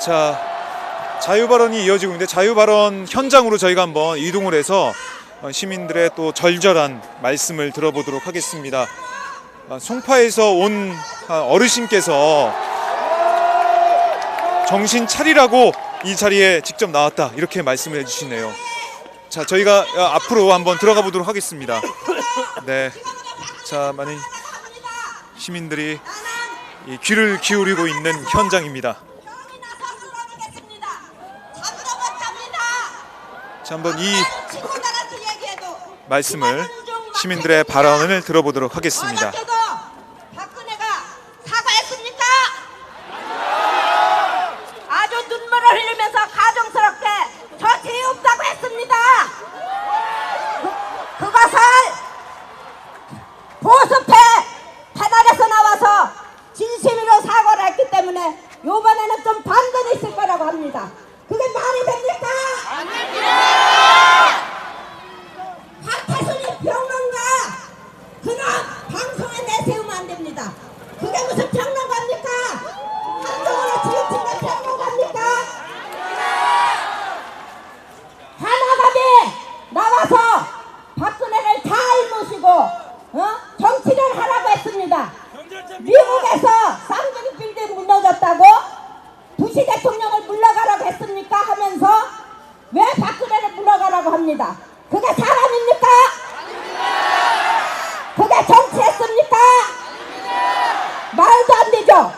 자, 자유발언이 이어지고 있는데 자유발언 현장으로 저희가 한번 이동을 해서 시민들의 또 절절한 말씀을 들어보도록 하겠습니다. 송파에서 온 어르신께서 정신 차리라고 이 자리에 직접 나왔다, 이렇게 말씀을 해주시네요. 자, 저희가 앞으로 한번 들어가 보도록 하겠습니다. 네, 자, 많은 시민들이 이 귀를 기울이고 있는 현장입니다. 자, 한번 이 말씀을, 시민들의 발언을 들어보도록 하겠습니다. 박근혜가 사과했습니까? 아주 눈물을 흘리면서 가정스럽게 저 죄 없다고 했습니다. 그것을 보수패 패널에서 나와서 진심으로 사과를 했기 때문에 이번에는 좀 반전이 있을 거라고 합니다. 그게 말이 됩니까? 박태순이 평론가 그런 방송에 내세우면 안 됩니다. 그게 무슨 평론가입니까? 한동훈의 지지층의 평론가입니까? 하나갑에 나와서 박근혜를 잘 모시고 정치를 하라고 했습니다. 미국에서 쌍둥이 빌딩 무너졌다고 부시 대통령을 물러가라고 했습니까? 하면서 왜 박근혜를 물러가라고 합니다. 그게 사람입니까? 그게 정치했습니까? 말도 안 되죠.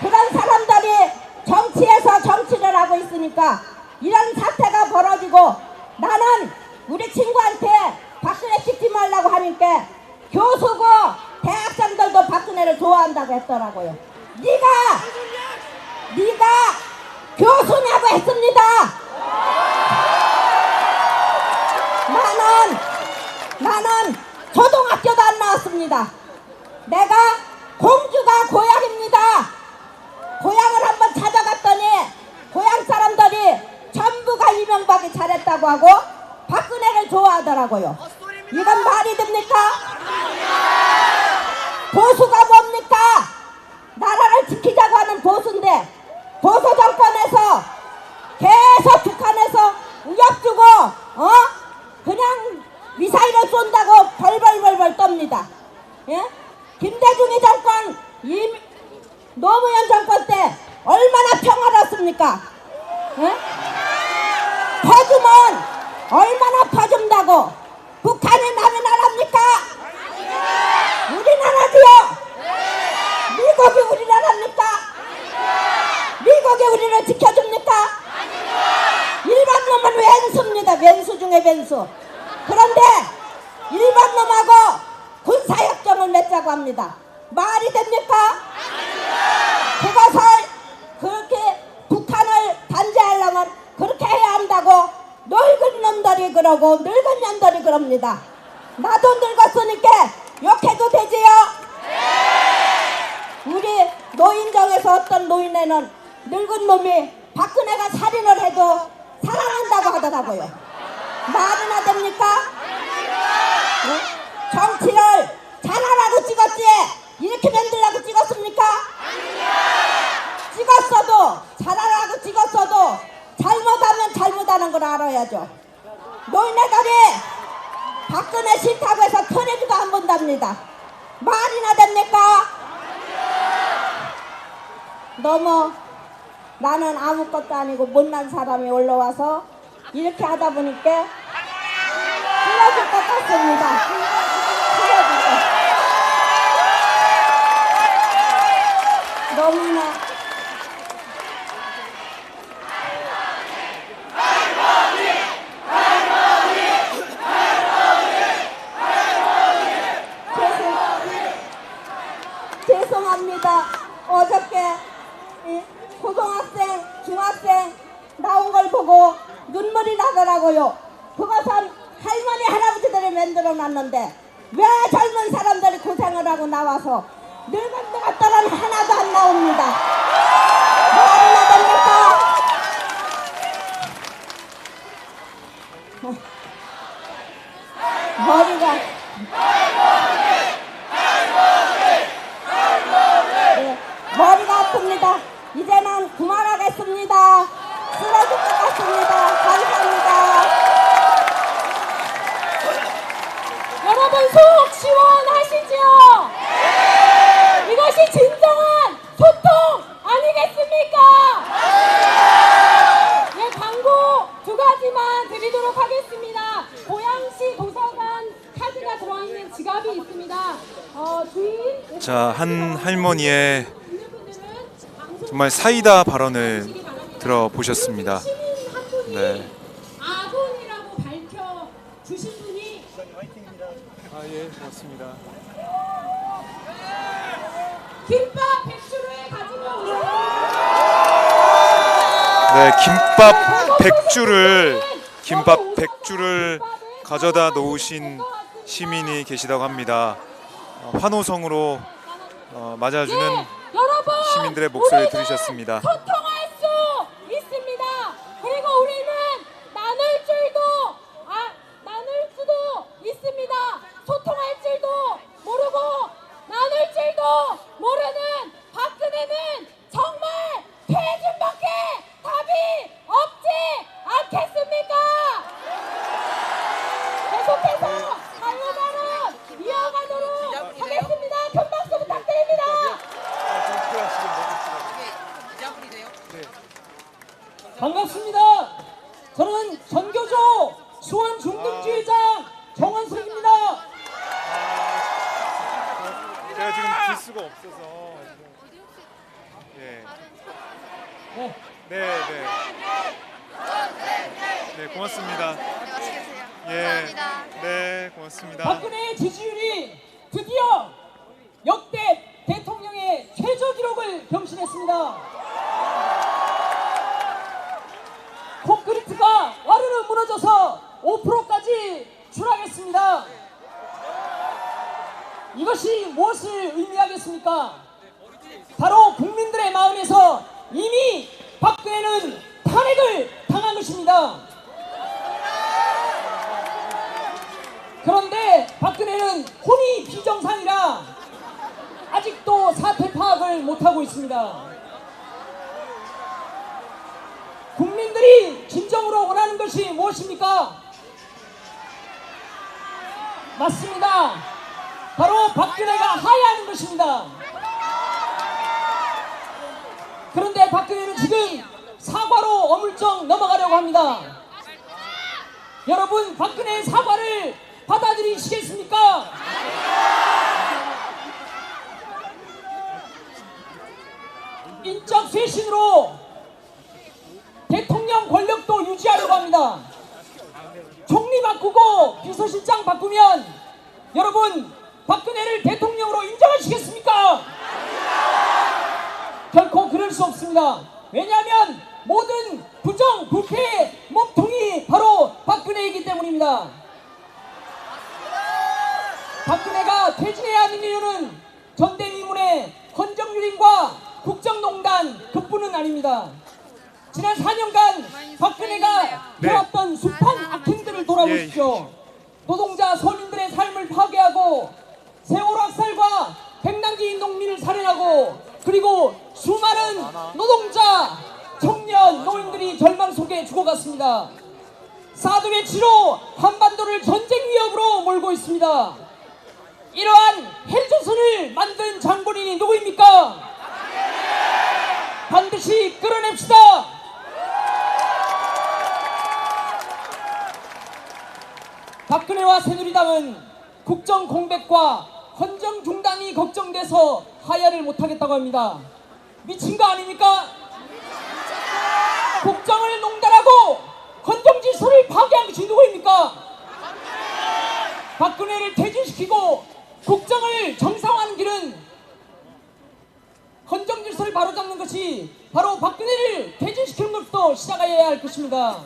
그런 사람들이 정치에서 정치를 하고 있으니까 이런 사태가 벌어지고, 나는 우리 친구한테 박근혜 찍지 말라고 하니까 교수고 대학생들도 박근혜를 좋아한다고 했더라고요. 네가 교수냐고 했습니다. 나는 초등학교도 안 나왔습니다. 내가 공주가 고향입니다. 고향을 한번 찾아갔더니 고향 사람들이 전부가 이명박이 잘했다고 하고 박근혜를 좋아하더라고요. 이건 말이 됩니까? 보수가 뭡니까? 나라를 지키자고 하는 보수인데, 보수 정권에서 계속 북한에서 우협 주고 그냥 미사일을 쏜다고 벌벌벌벌 떱니다. 예? 김대중이 정권, 노무현 정권 때 얼마나 평화롭습니까? 예? 퍼주면 얼마나 퍼준다고. 북한이 남의 나라입니까? 우리나라지요. 미국이 우리나라입니까? 미국이 우리를 지켜줍니까? 일반 놈은 왼수입니다. 왼수 중에 왼수. 그런데 일반 놈하고 군사협정을 맺자고 합니다. 말이 됩니까? 그것을 그렇게 북한을 단죄하려면 그렇게 해야 한다고 늙은 놈들이 그러고 늙은 년들이 그럽니다. 나도 늙었으니까 욕해도 되지요? 우리 노인정에서 어떤 노인네는 늙은 놈이 박근혜가 살인을 해도 사랑한다고 하더라고요. 말이나 됩니까? 네? 정치를 잘하라고 찍었지 이렇게 만들라고 찍었습니까? 찍었어도, 잘하라고 찍었어도 잘못하면 잘못하는 걸 알아야죠. 노인네들이 박근혜 싫다고 해서 털에도 안 본답니다. 말이나 됩니까? 너무 나는 아무것도 아니고 못난 사람이 올라와서 이렇게 하다 보니까 쓰러질 것 같습니다. 쓰러질 것. 너무나 죄송합니다. 어저께 고등학생, 중학생 나온 걸 보고 눈물이 나더라고요. 그것은 할머니, 할아버지들이 만들어 놨는데 왜 젊은 사람들이 고생을 하고 나와서 늙은 것들은 하나도 안 나옵니다. 뭐하나 됩니까? 머리가 머리가 아픕니다. 이제는 그만하겠습니다. 쓰러질 것 같습니다. 감사합니다. 여러분 속 시원하시지요? 이것이 진정한 소통 아니겠습니까? 예, 광고 두 가지만 드리도록 하겠습니다. 고양시 도서관 카드가 들어있는 지갑이 있습니다. 주인 자, 한 할머니의 정말 사이다 발언을 들어보셨습니다. 네. 아군이라고 밝혀 주신 분이 아, 예, 고맙습니다. 김밥 100줄을 가지고 오세요. 네, 김밥 100줄을 가져다 놓으신 시민이 계시다고 합니다. 환호성으로 맞아주는 여러분, 시민들의 목소리를 우리는 들으셨습니다. 소통할 수 있습니다. 그리고 우리는 나눌 수도 있습니다. 소통할 줄도 모르고 나눌 줄도 모르는 박근혜는 정말 퇴진밖에 답이 없지 않겠습니까? 계속해서 자유발언 이어가도록 하겠습니다. 큰 박수 부탁드립니다. 반갑습니다. 저는 전교조 수원 중등주의장 정원석입니다. 제가 지금 들 수가 없어서. 예. 네. 네. 네, 고맙습니다. 예. 네, 고맙습니다. 박근혜의 지지율이 드디어 역대 대통령의 최저 기록을 경신했습니다. 콘크리트가 와르르 무너져서 5%까지 추락했습니다. 이것이 무엇을 의미하겠습니까? 바로 국민들의 마음에서 이미 박근혜는 탄핵을 당한 것입니다. 그런데 박근혜는 혼이 비정상이라 아직도 사태 파악을 못하고 있습니다. 국민들이 진정으로 원하는 것이 무엇입니까? 맞습니다. 바로 박근혜가 하야하는 것입니다. 그런데 박근혜는 지금 사과로 어물쩍 넘어가려고 합니다. 여러분, 박근혜의 사과를 받아들이시겠습니까? 인적 쇄신으로 대통령 권력도 유지하려고 합니다. 총리 바꾸고 비서실장 바꾸면 여러분, 박근혜를 대통령으로 인정하시겠습니까? 결코 그럴 수 없습니다. 왜냐하면 모든 부정, 부패의 몸통이 바로 박근혜이기 때문입니다. 박근혜가 퇴진해야 하는 이유는 전대미문의 헌정유린과 국정농단 그뿐은 아닙니다. 지난 4년간 박근혜가 네. 해왔던 숱한 악행들을 돌아보십시오. 노동자 서민들의 삶을 파괴하고 세월호 학살과 백남기 농민을 살해하고 그리고 수많은 노동자, 청년, 노인들이 절망 속에 죽어갔습니다. 사드 외치로 한반도를 전쟁 위협으로 몰고 있습니다. 이러한 헬조선을 만든 장본인이 누구입니까? 반드시 끌어냅시다. 박근혜와 새누리당은 국정 공백과 헌정 중단이 걱정돼서 하야를 못하겠다고 합니다. 미친 거 아닙니까? 국정을 농단하고 헌정 질서를 파괴한 것이 누구입니까? 박근혜를 퇴진시키고 국정을 정상화하는 길은 헌정 질서를 바로잡는 것이 바로 박근혜를 퇴진시키는 것부터 시작해야 할 것입니다.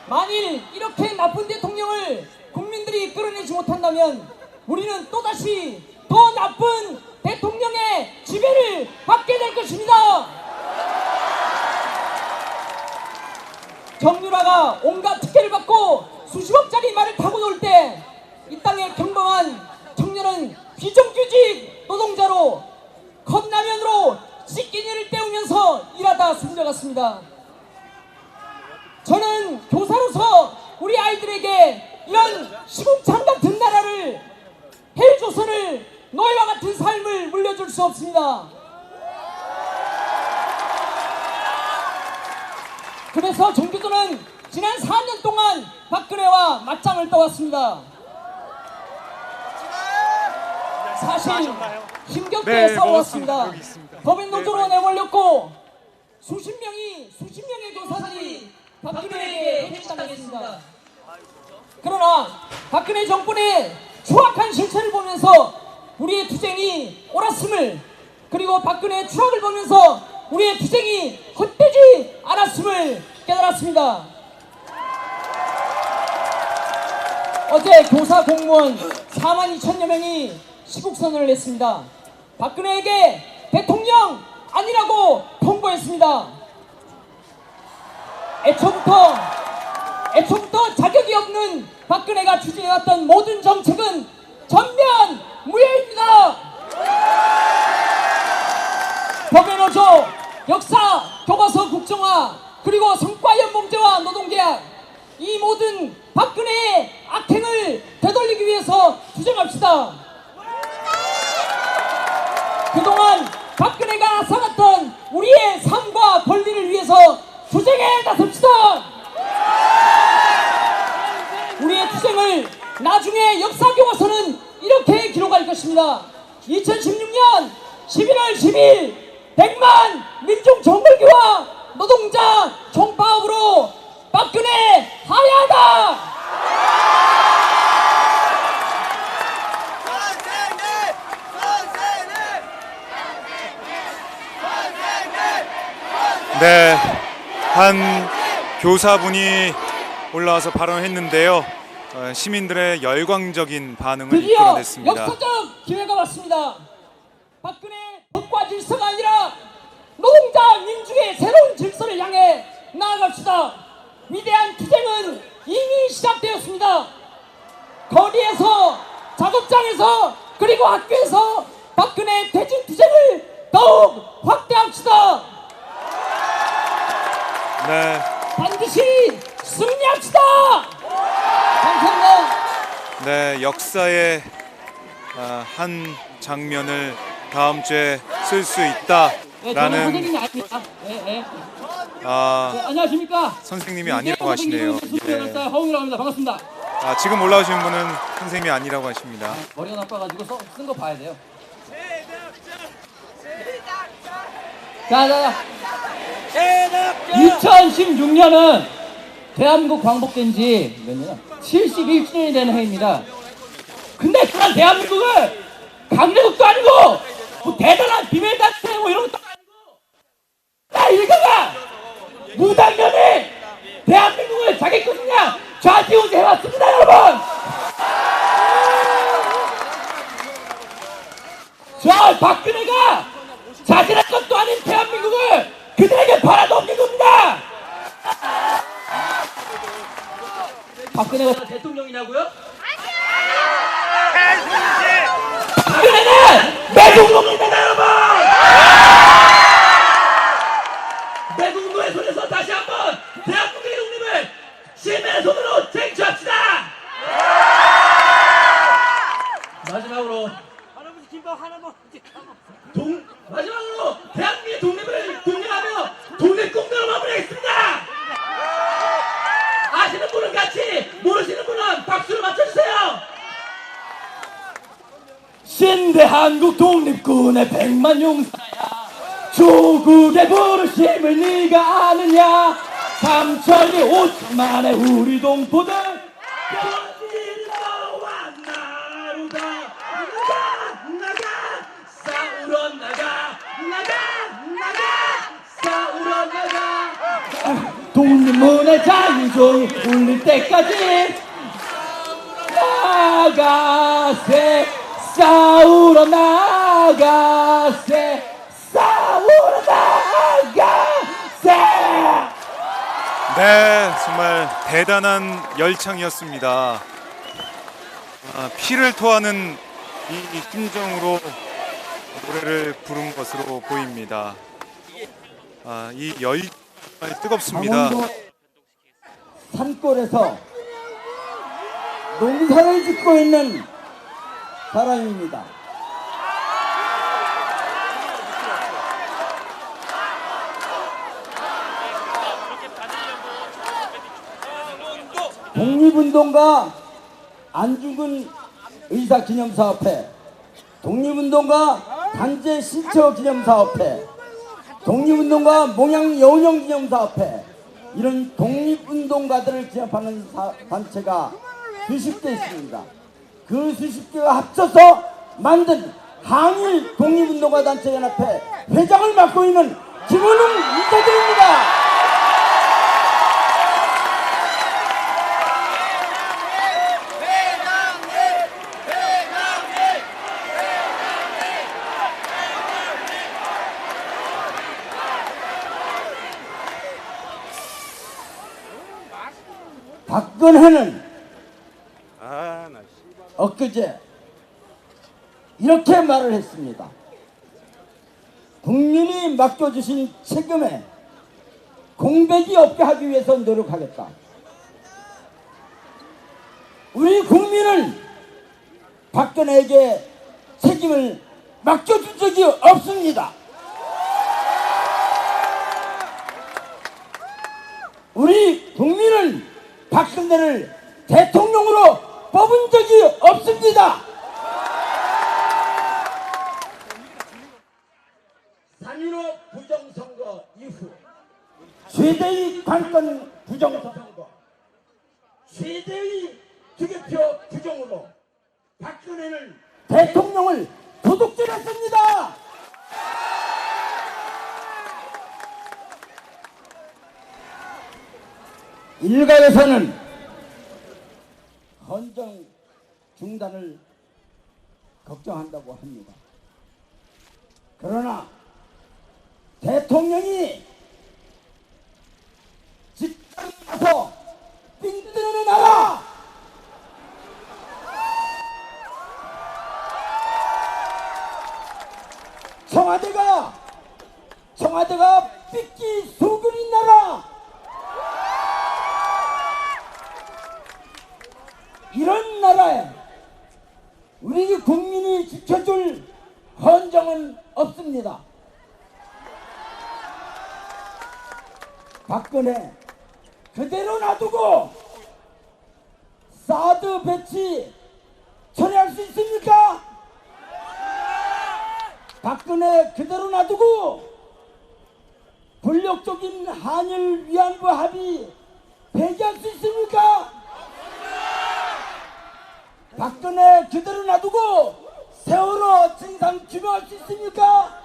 만일 이렇게 나쁜 대통령을 국민들이 끌어내지 못한다면 우리는 또다시 더 나쁜 대통령의 지배를 받게 될 것입니다. 정유라가 온갖 특혜를 받고 수십억짜리 말을 타고 놀 때 이 땅의 평범한 청년은 비정규직 노동자로 컵라면으로 교사가 숨져갔습니다. 저는 교사로서 우리 아이들에게 이런 시궁창 같은 나라를, 헬조선을, 너희와 같은 삶을 물려줄 수 없습니다. 그래서 종교조는 지난 4년 동안 박근혜와 맞짱을 떠왔습니다. 사실 힘겹게 네, 싸워왔습니다. 먹었습니다. 여기 있습니다. 법인노조로 내몰렸고 수십 명의 교사들이 박근혜에게 해직당했습니다. 그러나 박근혜 정권의 추악한 실체를 보면서 우리의 투쟁이 옳았음을, 그리고 박근혜의 추악을 보면서 우리의 투쟁이 헛되지 않았음을 깨달았습니다. 어제 교사 공무원 4만 2천여 명이 시국선언을 했습니다. 박근혜에게 대통령 아니라고 통보했습니다. 애초부터 자격이 없는 박근혜가 추진해왔던 모든 정책은 전면 무효입니다. 법인노조, 역사, 교과서 국정화, 그리고 성과연봉제와 노동계약, 이 모든 박근혜의 악행을 되돌리기 위해서 투쟁합시다. 그동안 박근혜가 앗아갔던 우리의 삶과 권리를 위해서 투쟁에 나섭시다. 우리의 투쟁을 나중에 역사교과서는 이렇게 기록할 것입니다. 2016년 11월 10일 100만 민중정벌기와 노동자 총파업으로 박근혜 하야하다! 네, 한 교사분이 올라와서 발언했는데요. 시민들의 열광적인 반응을 드디어 이끌어냈습니다. 역사적 기회가 왔습니다. 박근혜 법과 질서가 아니라 노동자 민중의 새로운 질서를 향해 나아갑시다. 위대한 투쟁은 이미 시작되었습니다. 거리에서, 작업장에서, 그리고 학교에서 박근혜 퇴진 투쟁을 더욱 확대합시다. 네, 반드시 승리합시다. 감사합니다. 네, 역사의 한 장면을 다음 주에 쓸 수 저는 있다라는 선생님이 아닙니다. 안녕하십니까? 선생님이 아니라고 하시네요. 예. 허웅이라고 합니다. 반갑습니다. 지금 올라오신 분은 선생님이 아니라고 하십니다. 머리가 나빠가지고 쓴 거 봐야 돼요. 자. 2016년은 대한민국 광복된 지 몇 년이야? 71주년이 되는 해입니다. 근데 그런 대한민국을 강대국도 아니고 뭐 대단한 비밀단체 뭐 이런 것도 아니고 나 일가가 무당년에 대한민국을 자기 것이냐 좌지우지 해왔습니다, 여러분. 저 박근혜가 자신의 것도 아닌 대한민국을 그들에게 팔아넘긴 겁니다. 박근혜가 대통령이냐고요? 박근혜는 매국노입니다, 여러분. 매국노의 손에서 다시 한번 대한민국의 독립을 시민의 손으로 쟁취합시다. 마지막으로 할아버지 김밥 하나만 마지막으로 대한민국의 독립을 독려하며 독립공동으로 마무리하겠습니다. 아시는 분은 같이, 모르시는 분은 박수를 맞춰주세요. 신대한국 독립군의 100만 용사야, 조국의 부르심을 네가 아느냐. 삼천리 5천만의 우리 동포들 변진너와 나루다. 나가 싸우러 나가 싸우러 나가. 독립문의 자유종이 울릴 때까지 나가세. 싸우러 나가세. 싸우러 나가세. 네, 정말 대단한 열창이었습니다. 피를 토하는 이 심정으로 노래를 부른 것으로 보입니다. 이 열이 뜨겁습니다. 강원도 산골에서 농사를 짓고 있는 사람입니다. 독립운동가 안중근 의사기념사업회, 독립운동가 단재 신처기념사업회, 독립운동가 몽양 여운형기념사업회, 이런 독립운동가들을 기념하는 단체가 수십 개 있습니다. 그 수십 개가 합쳐서 만든 항일 독립운동가 단체 연합회 회장을 맡고 있는 김원웅 이사장입니다. 박근혜는 엊그제 이렇게 말을 했습니다. 국민이 맡겨주신 책임에 공백이 없게 하기 위해서 노력하겠다. 우리 국민은 박근혜에게 책임을 맡겨준 적이 없습니다. 우리 국민은 박근혜를 대통령으로 뽑은 적이 없습니다. 3.15 부정선거 이후 최대의 관건 부정선거, 최대의 투개표 부정으로 박근혜는 대통령을 도둑질했습니다. 일각에서는 헌정 중단을 걱정한다고 합니다. 그러나 대통령이 직장 가서 삥 뜯는 나라, 청와대가 삐끼 수그린 나라, 이런 나라에 우리 국민이 지켜줄 헌정은 없습니다. 박근혜 그대로 놔두고 사드 배치 처리할 수 있습니까? 박근혜 그대로 놔두고 불력적인 한일 위안부 합의 폐기할 수 있습니까? 박근혜 그대로 놔두고 세월호 진상 규명할 수 있습니까?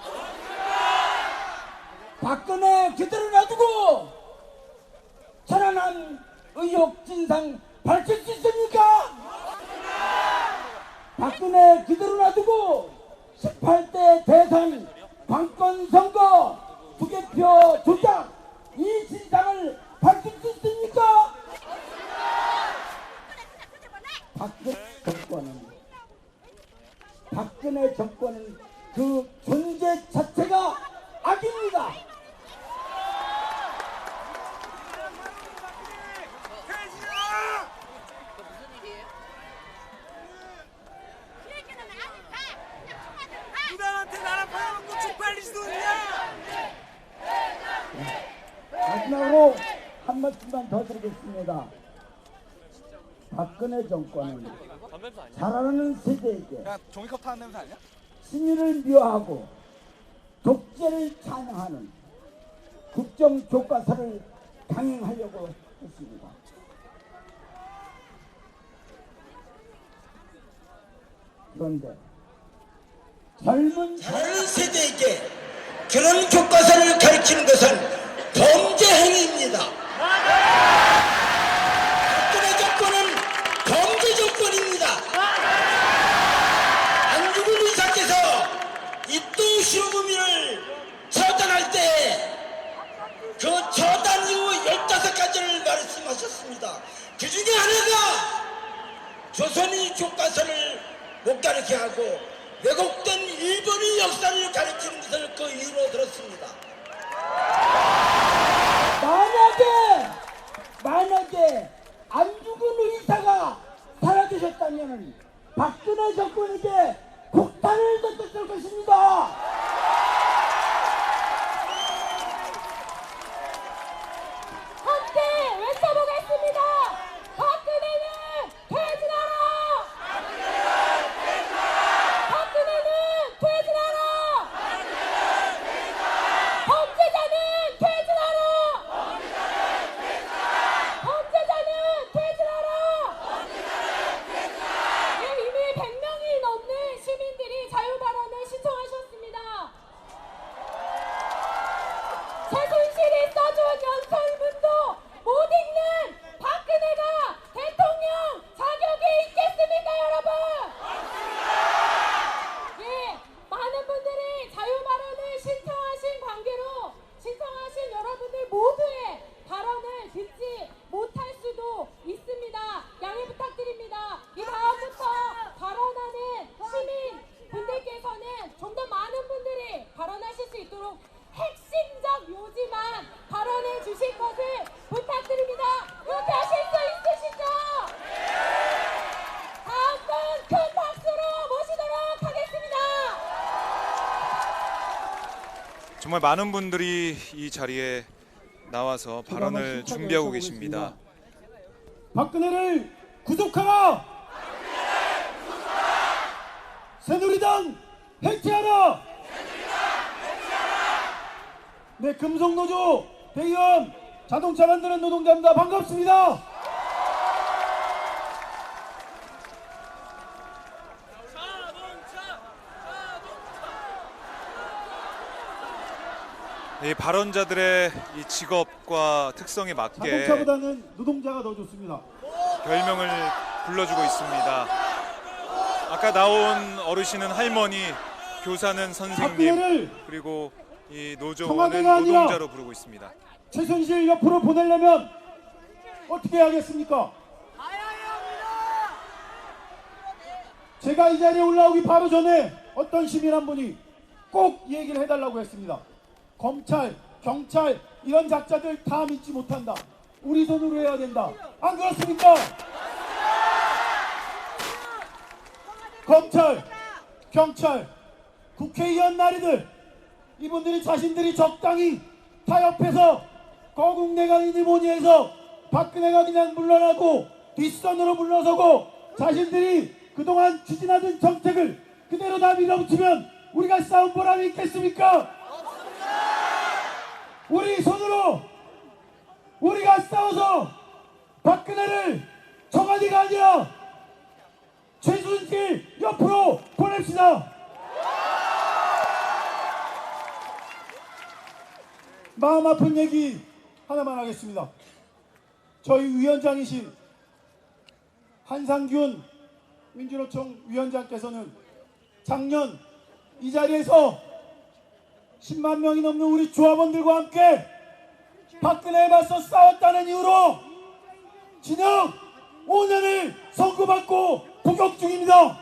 박근혜 그대로 놔두고 천안함 의혹 진상 밝힐 수 있습니까? 박근혜 그대로 놔두고 18대 대선 관권 선거 부개표 조작 이 진상을 밝힐 수 있습니까? 박근혜 정권은 그 존재 자체가 악입니다. 누나한테 나랑 팔아먹고 쪽팔리지도 않냐? 마지막으로 한 말씀만 더 드리겠습니다. 박근혜 정권은 자라나는 세대에게 종이컵 타는 냄새 아니야? 신의를 미화하고 독재를 찬양하는 국정교과서를 강행하려고 했습니다. 그런데 젊은 세대에게 그런 교과서를 가르치는 것은 범죄 행위입니다. 박근혜 정권은 범죄 정권입니다. 안중근 의사께서 이또 시로구미를 처단할 때 그 처단 이후 15가지를 말씀하셨습니다. 그 중에 하나가 조선이 교과서를 못 가르치게 하고 왜곡된 일본의 역사를 가르치는 것을 그 이유로 들었습니다. 했다면 박근혜 정권에게 폭탄을 던졌을 것입니다. 함께 외쳐보겠습니다. 박근혜는 퇴진하라! 박근혜는 퇴진하라! 범죄자는 퇴진하라! 범죄자는 퇴진하라! 예, 이미 100명이 넘는 시민들이 자유발언을 신청하셨습니다. 최순실이 써준 연설문도 못 읽는 박근혜가 대통령 자격이 있겠습니까, 여러분? 예, 많은 분들이 자유발언을 신청하신 관계로 신청하신 여러분들 모두의 발언을 듣지 못할 수도 있습니다. 양해 부탁드립니다. 이 다음부터 발언하는 시민 분들께서는 좀 더 많은 분들이 발언하실 수 있도록 핵심적 요지만 발언해 주실 것을 부탁드립니다. 이렇게 하실 수 있으시죠? 다음 분 큰 박수로 모시도록 하겠습니다. 정말 많은 분들이 이 자리에 나와서 발언을 준비하고 계십니다. 박근혜를 구속하라! 새누리당 해체하라! 네, 금속노조 대의원 자동차 만드는 노동자입니다. 반갑습니다. 이 발언자들의 이 직업과 특성에 맞게 자동차보다는 노동자가 더 좋습니다. 별명을 불러주고 있습니다. 아까 나온 어르신은 할머니, 교사는 선생님, 박근혜를 그리고 이 노조원은 청와대가 아니라 노동자로 부르고 있습니다. 최순실 옆으로 보내려면 어떻게 해야겠습니까? 제가 이 자리에 올라오기 바로 전에 어떤 시민 한 분이 꼭 얘기를 해달라고 했습니다. 검찰, 경찰 이런 작자들 다 믿지 못한다. 우리 손으로 해야 된다. 안 그렇습니까? 검찰, 경찰, 국회의원 나리들 이분들이 자신들이 적당히 타협해서 거국내각이니 뭐니 해서 박근혜가 그냥 물러나고 뒷선으로 물러서고 자신들이 그동안 추진하던 정책을 그대로 다 밀어붙이면 우리가 싸운 보람이 있겠습니까? 우리 손으로 우리가 싸워서 박근혜를 청와대가 아니라 최순실 옆으로 보냅시다. 마음 아픈 얘기 하나만 하겠습니다. 저희 위원장이신 한상균 민주노총 위원장께서는 작년 이 자리에서 10만 명이 넘는 우리 조합원들과 함께 박근혜에 맞서 싸웠다는 이유로 징역 5년을 선고받고 복역 중입니다.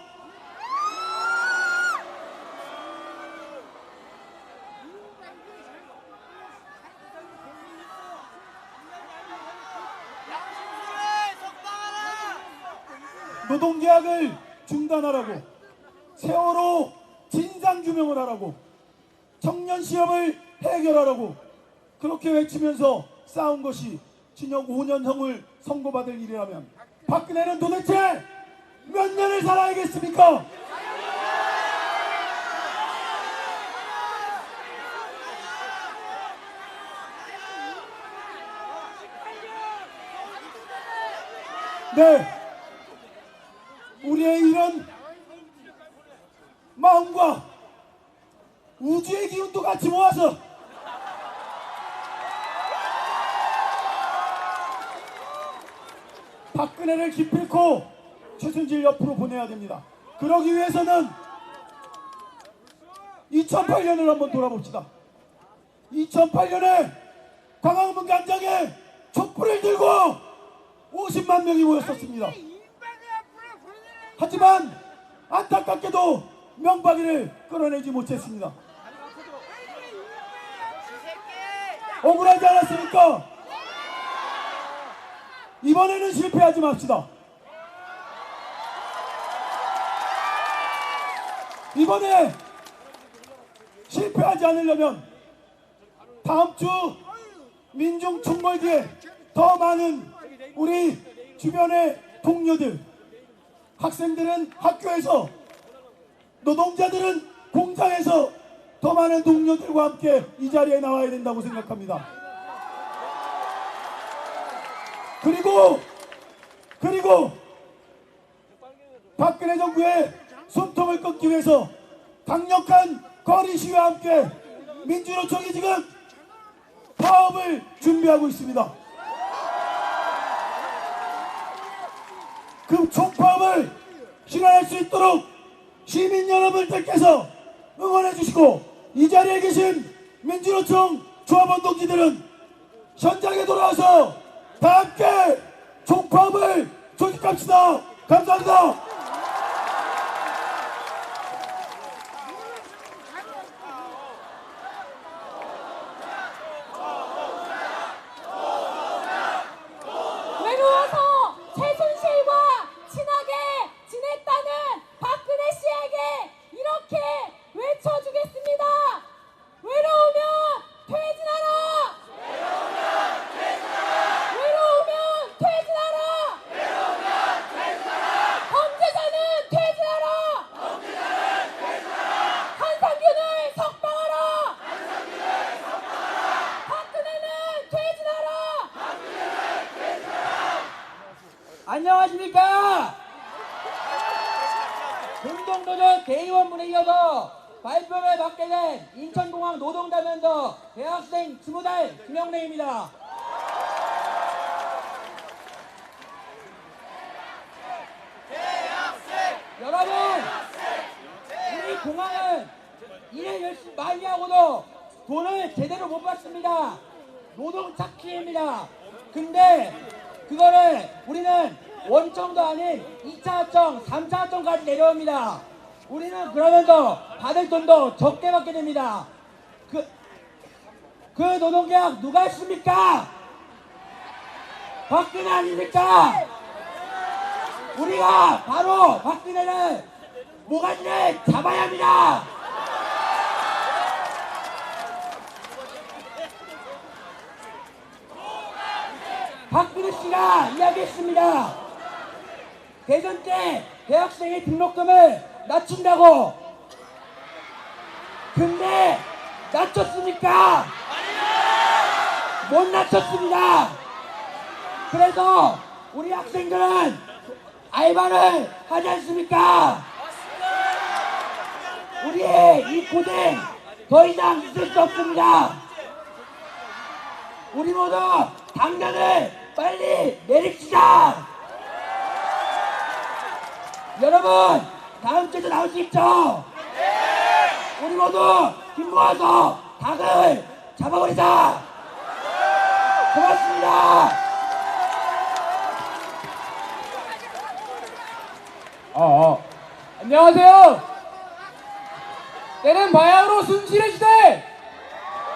노동계약을 중단하라고, 세월호 진상규명을 하라고, 청년실업을 해결하라고 그렇게 외치면서 싸운 것이 징역 5년형을 선고받을 일이라면 박근혜는 도대체 몇 년을 살아야겠습니까? 네, 우리의 이런 마음과 우주의 기운도 같이 모아서 박근혜를 기필코 최순실 옆으로 보내야 됩니다. 그러기 위해서는 2008년을 한번 돌아봅시다. 2008년에 광화문 광장에 촛불을 들고 50만 명이 모였었습니다. 하지만 안타깝게도 명박이를 끌어내지 못했습니다. 억울하지 않았습니까? 이번에는 실패하지 맙시다. 이번에 실패하지 않으려면 다음 주 민중 총궐 뒤에 더 많은 우리 주변의 동료들, 학생들은 학교에서, 노동자들은 공장에서 더 많은 동료들과 함께 이 자리에 나와야 된다고 생각합니다. 그리고 박근혜 정부의 숨통을 끊기 위해서 강력한 거리 시위와 함께 민주노총이 지금 파업을 준비하고 있습니다. 그 총파업을 실현할 수 있도록 시민 여러분들께서 응원해 주시고, 이 자리에 계신 민주노총 조합원 동지들은 현장에 돌아와서 다 함께 총파업을 조직합시다. 감사합니다. 외로워서 최순실과 친하게 지냈다는 박근혜 씨에게 이렇게 외쳐주겠습니다. 외로우면 퇴진하라! 외로우면 퇴진하라! 범죄자는 퇴진하라! 한상균을 석방하라! 박근혜는 퇴진하라! 안녕하십니까? 공동노조 대의원분에 이어서 발표를 맡게 된 인천공항 노동자면서 대학생 20살 김영래입니다. 여러분, 우리 공항은 일을 열심히 많이 하고도 돈을 제대로 못 받습니다. 노동 착취입니다. 근데 그거를 우리는 원청도 아닌 2차 하청, 3차 하청까지 내려옵니다. 우리는 그러면서 받을 돈도 적게 받게 됩니다. 그 노동계약 누가 했습니까? 박근혜 아닙니까? 우리가 바로 박근혜를 모가지를 잡아야 합니다. 박근혜 씨가 이야기했습니다. 대전 때 대학생의 등록금을 낮춘다고. 근데 낮췄습니까? 못 낮췄습니다. 그래서 우리 학생들은 알바를 하지 않습니까? 우리의 이 고생 더 이상 있을 수 없습니다. 우리 모두 당장을 빨리 내립시다. 여러분, 다음 주에도 나올 수 있죠? 우리 모두 힘 모아서 닭을 잡아버리자. 고맙습니다. 안녕하세요. 때는 바야흐로 순실의 시대.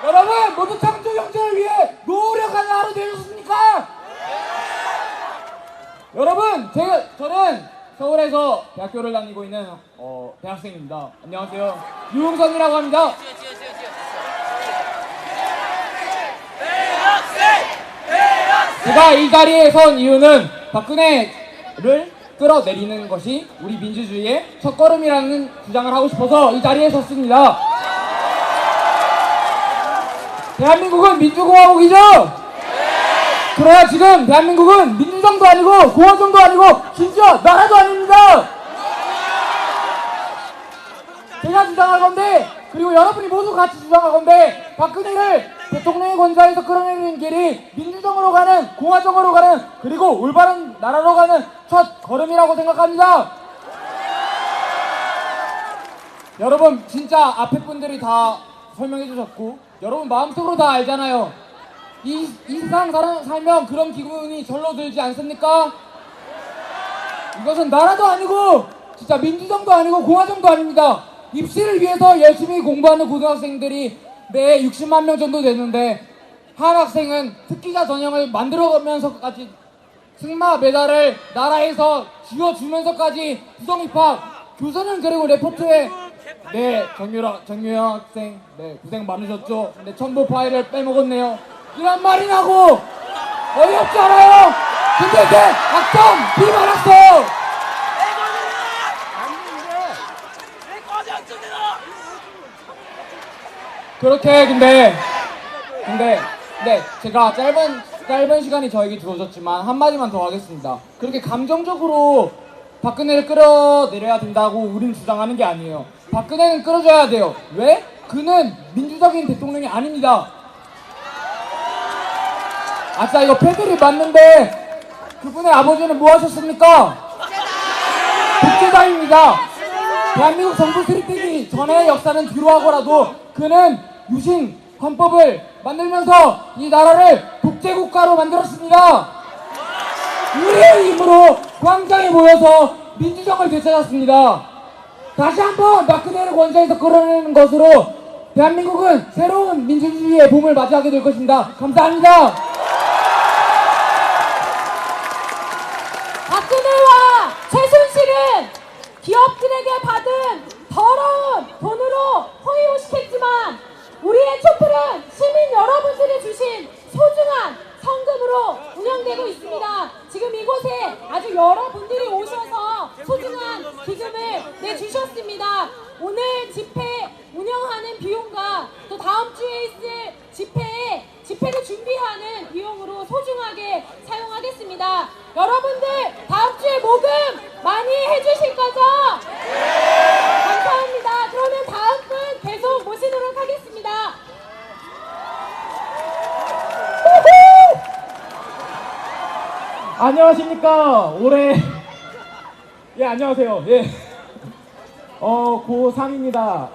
여러분, 모두 창조 경제를 위해 노력하는 하루 되셨습니까? 여러분, 저는 서울에서 대학교를 다니고 있는 대학생입니다. 안녕하세요. 유흥선이라고 합니다. 제가 이 자리에 선 이유는 박근혜를 끌어내리는 것이 우리 민주주의의 첫걸음이라는 주장을 하고 싶어서 이 자리에 섰습니다. 대한민국은 민주공화국이죠? 그러나 지금 대한민국은 민주정도 아니고 공화정도 아니고 심지어 나라도 아닙니다. 제가 주장할 건데, 그리고 여러분이 모두 같이 주장할 건데, 박근혜를 대통령의 권좌에서 끌어내리는 길이 민주정으로 가는, 공화정으로 가는, 그리고 올바른 나라로 가는 첫 걸음이라고 생각합니다. 여러분, 진짜 앞에 분들이 다 설명해 주셨고 여러분 마음속으로 다 알잖아요. 이 세상 살면 그런 기분이 절로 들지 않습니까? 이것은 나라도 아니고 진짜 민주정도 아니고 공화정도 아닙니다. 입시를 위해서 열심히 공부하는 고등학생들이 매 60만 명 정도 되는데, 한 학생은 특기자 전형을 만들어가면서까지 승마 메달을 나라에서 쥐어주면서까지 부정 입학, 교수는 그리고 레포트에 네, 정유영 학생, 네, 고생 많으셨죠? 근데 첨부 파일을 빼먹었네요. 이런 말이 나고 어이없지 않아요? 근데 이게 학점 비말학성! 그렇게 근데 네, 제가 짧은 시간이 저에게 주어졌지만 한마디만 더 하겠습니다. 그렇게 감정적으로 박근혜를 끌어내려야 된다고 우린 주장하는 게 아니에요. 박근혜는 끌어줘야 돼요. 왜? 그는 민주적인 대통령이 아닙니다. 아싸, 이거 패들이 맞는데 그분의 아버지는 뭐 하셨습니까? 독재자입니다. 대한민국 정부 수립되기 전의 역사는 뒤로 하고라도 그는 유신 헌법을 만들면서 이 나라를 독재국가로 만들었습니다. 우리의 힘으로 광장에 모여서 민주정을 되찾았습니다. 다시 한번 박근혜를 권좌에서 끌어내는 것으로 대한민국은 새로운 민주주의의 봄을 맞이하게 될 것입니다. 감사합니다. 박근혜와 최순실은 기업들에게 받은 더러운 돈으로 허위호식했지만 우리의 촛불은 시민 여러분들이 주신 소중한 성금으로 운영되고 있습니다. 지금 이곳에 아주 여러분들이 오셔서 소중한 기금을 내주셨습니다. 오늘 집회 운영하는 비용과 또 다음 주에 있을 집회를 준비하는 비용으로 소중하게 사용하겠습니다. 여러분들 다음 주에 모금 많이 해주실 거죠? 네! 감사합니다. 그러면 다음 분 계속 모시도록 하겠습니다. 안녕하십니까. 올해 예, 안녕하세요. 예. 고3입니다.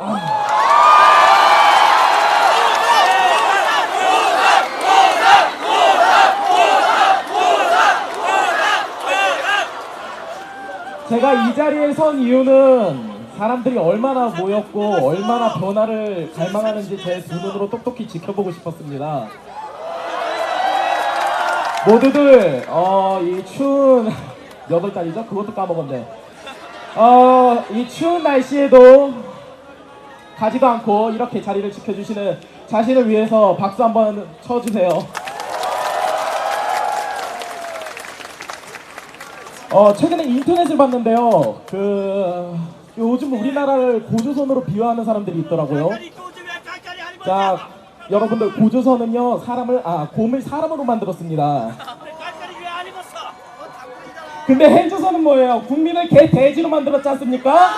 제가 이 자리에 선 이유는 사람들이 얼마나 모였고 얼마나 변화를 갈망하는지 제 두 눈으로 똑똑히 지켜보고 싶었습니다. 모두들 이 추운 몇 월달이죠? 그것도 까먹었네. 이 추운 날씨에도 가지도 않고 이렇게 자리를 지켜주시는 자신을 위해서 박수 한번 쳐주세요. 최근에 인터넷을 봤는데요. 요즘 우리나라를 고조선으로 비유하는 사람들이 있더라고요. 자, 여러분들 고조선은요 곰을 사람으로 만들었습니다. 근데 헬조선은 뭐예요? 국민을 개 돼지로 만들었지 않습니까?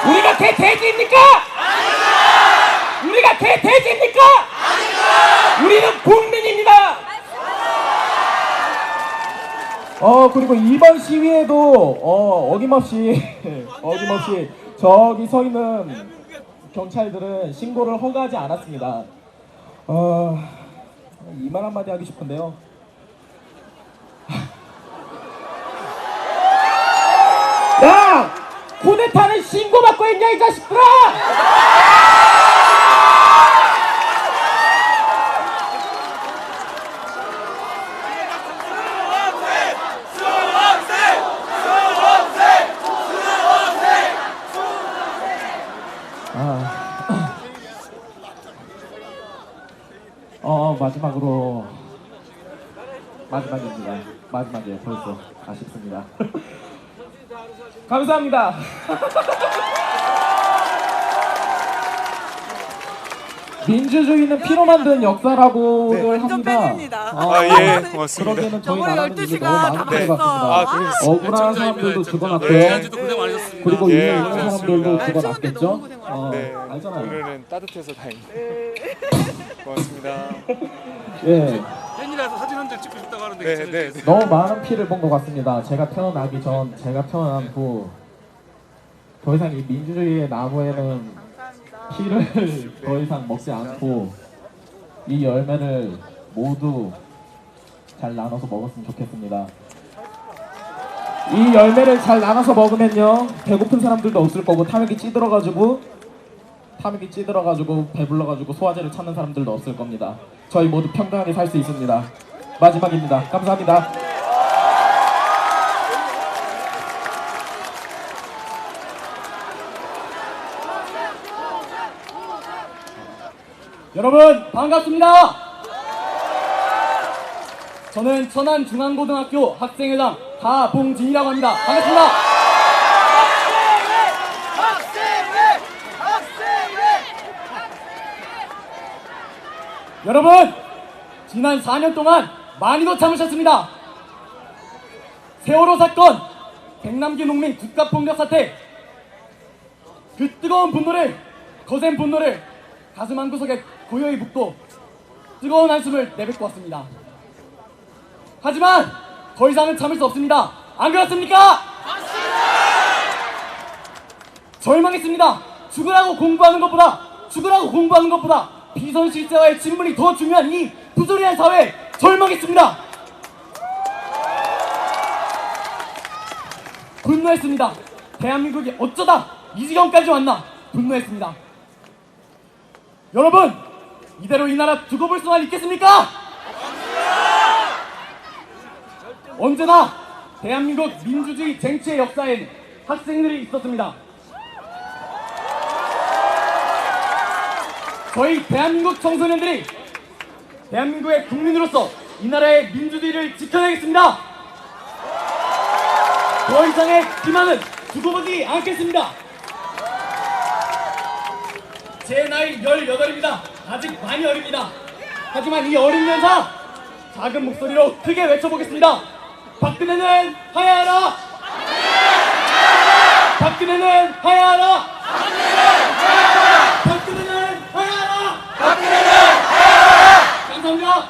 우리가 개 돼지입니까? 우리가 개 돼지입니까? 우리는 국민입니다. 그리고 이번 시위에도 어김없이 저기 서 있는 경찰들은 신고를 허가하지 않았습니다. 이 말 한마디 하기 싶은데요. 야! 쿠데타는 신고받고 했냐 이 자식들아! 마지막입니다. 마지막이에요. 벌써 아쉽습니다. 감사합니다. 민주주의는 피로 만든 역사라고들 합니다. 예, 고맙습니다. 그러기에는 저희 나라는 이미 너무 많은 피해를 봤습니다. 그렇습니다. 억울한 사람들도 죽어났고요. 네. 그리고 예, 이미 있는 사람들도 죽어났겠죠. 네, 알잖아요. 오늘은 따뜻해서 다행이다. 고맙습니다. 예. 팬이라서 사진 한 장 찍고 싶다고 하는데 네. 너무 많은 피를 본 것 같습니다. 제가 태어나기 전, 제가 태어난 후 더 이상 이 민주주의의 나무에는 피를 더 이상 먹지 않고 이 열매를 모두 잘 나눠서 먹었으면 좋겠습니다. 이 열매를 잘 나눠서 먹으면요 배고픈 사람들도 없을 거고 탐욕이 찌들어가지고 배불러가지고 소화제를 찾는 사람들도 없을 겁니다. 저희 모두 평등하게 살 수 있습니다. 마지막입니다. 감사합니다. 여러분 반갑습니다. 저는 천안중앙고등학교 학생회장 하봉진이라고 합니다. 반갑습니다. 여러분 지난 4년 동안 많이도 참으셨습니다. 세월호 사건, 백남기 농민 국가폭력 사태, 그 뜨거운 분노를, 거센 분노를 가슴 한구석에 고요히 묻고 뜨거운 한숨을 내뱉고 왔습니다. 하지만 더 이상은 참을 수 없습니다. 안 그렇습니까? 절망했습니다. 죽으라고 공부하는 것보다 비선실세와의 친분이 더 중요한 이 부조리한 사회에 절망했습니다. 분노했습니다. 대한민국이 어쩌다 이 지경까지 왔나 분노했습니다. 여러분 이대로 이 나라 두고 볼 수만 있겠습니까? 언제나 대한민국 민주주의 쟁취의 역사엔 학생들이 있었습니다. 저희 대한민국 청소년들이 대한민국의 국민으로서 이 나라의 민주주의를 지켜내겠습니다. 더 이상의 기만은 두고 보지 않겠습니다. 제 나이 18입니다. 아직 많이 어립니다. 하지만 이 어린 년사 작은 목소리로 크게 외쳐보겠습니다. 박근혜는 하야하라! 박근혜는 하야하라! 박근혜는 하야하라! 감사합니다.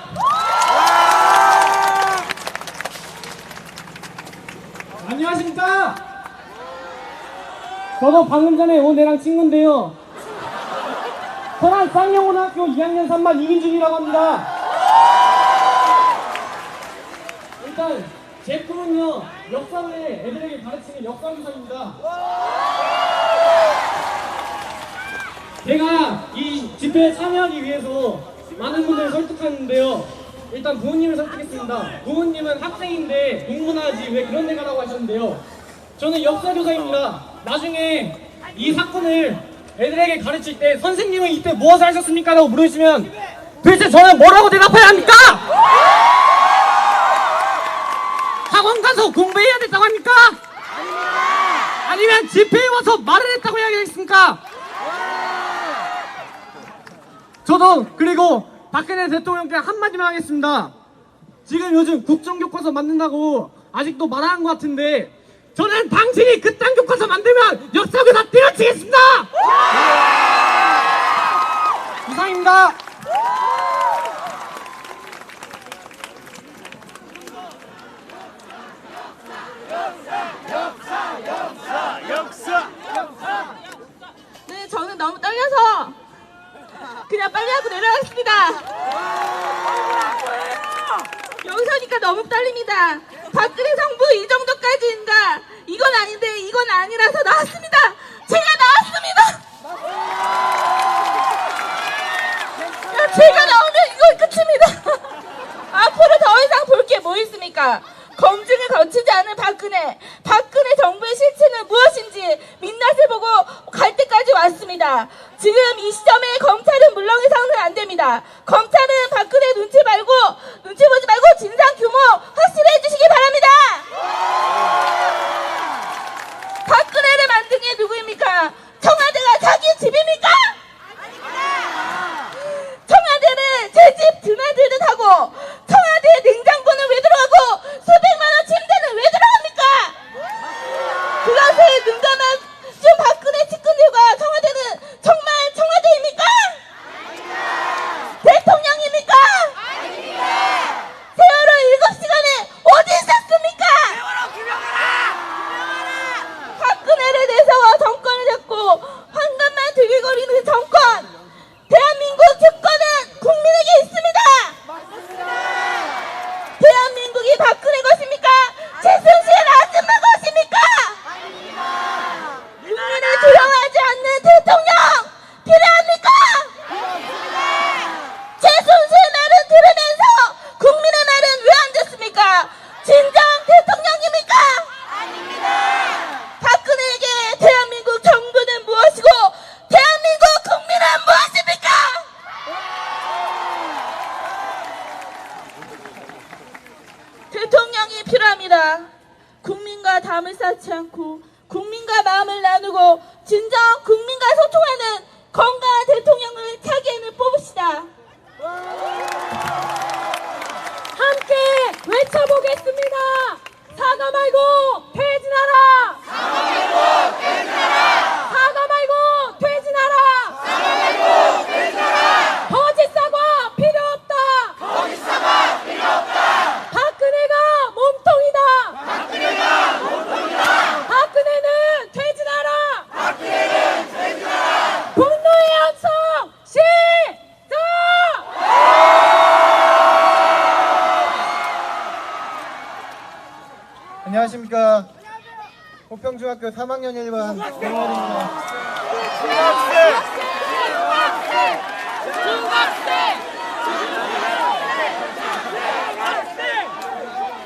안녕하십니까? 저도 방금 전에 온 애랑 친구인데요. 천안 쌍용고등학교 2학년 3반 이민준이라고 합니다. 일단 제 꿈은요, 역사를 애들에게 가르치는 역사교사입니다. 제가 이 집회에 참여하기 위해서 많은 분들을 설득하는데요. 일단 부모님을 설득했습니다. 부모님은 학생인데 공부나 하지 왜 그런 데 가라고 하셨는데요. 저는 역사교사입니다. 나중에 이 사건을 애들에게 가르칠 때 선생님은 이때 무엇을 하셨습니까? 라고 물으시면 도대체 저는 뭐라고 대답해야 합니까? 학원 가서 공부해야 됐다고 합니까? 아니면 집회에 와서 말을 했다고 해야겠습니까? 저도 그리고 박근혜 대통령께 한마디만 하겠습니다. 지금 요즘 국정교과서 만든다고 아직도 말하는 것 같은데 저는 당신이 그딴 교과서 만들면 역사교사 때려치겠습니다. 이상입니다. 네, 저는 너무 떨려서 그냥 빨리 하고 내려가겠습니다. 여기서니까 너무 떨립니다. 박근혜 정부 이 정도까지인가? 이건 아닌데 이건 아니라서 나왔습니다. 제가 나왔습니다. 제가 나오면 이건 끝입니다. 앞으로 더 이상 볼 게 뭐 있습니까? 검증을 거치지 않은 박근혜 정부의 실체는 무엇인지 민낯을 보고 갈 때까지 왔습니다. 지금 이 시점에 검찰은 물러서는 안 됩니다. 검찰은 박근혜 눈치 보지 말고 진상 규모 확실히 해주시기 바랍니다. 박근혜를 만든 게 누구입니까? 청와대가 자기 집입니까? 청와대는 제 집 드나들듯 하고 청와대 냉장고는 왜 들어가고 수백만원 침대는 왜 들어갑니까? 그것에 눈감아 좀 박근혜 측근들과 청와대는 정말 청와대입니까? 대통령입니까? 세월호 7시간에 어디 있었습니까? 박근혜를 내세워 정권을 잡고 황금만 않고 국민과 마음을 나누고 진정 국민과 소통하는 건강한 대통령을 차기에는 뽑읍시다. 함께 외쳐보겠습니다. 사과 말고 퇴진하라. 사과 말고 퇴진하라. 사과 말고 퇴진하라. 거짓 사과 필요 없다. 거짓 사과 필요 없다. 박근혜가 몸통이다. 박근혜는 퇴진하라. 분노의 함성 시작. 안녕하십니까. 호평중학교 3학년 1반 김원입니다.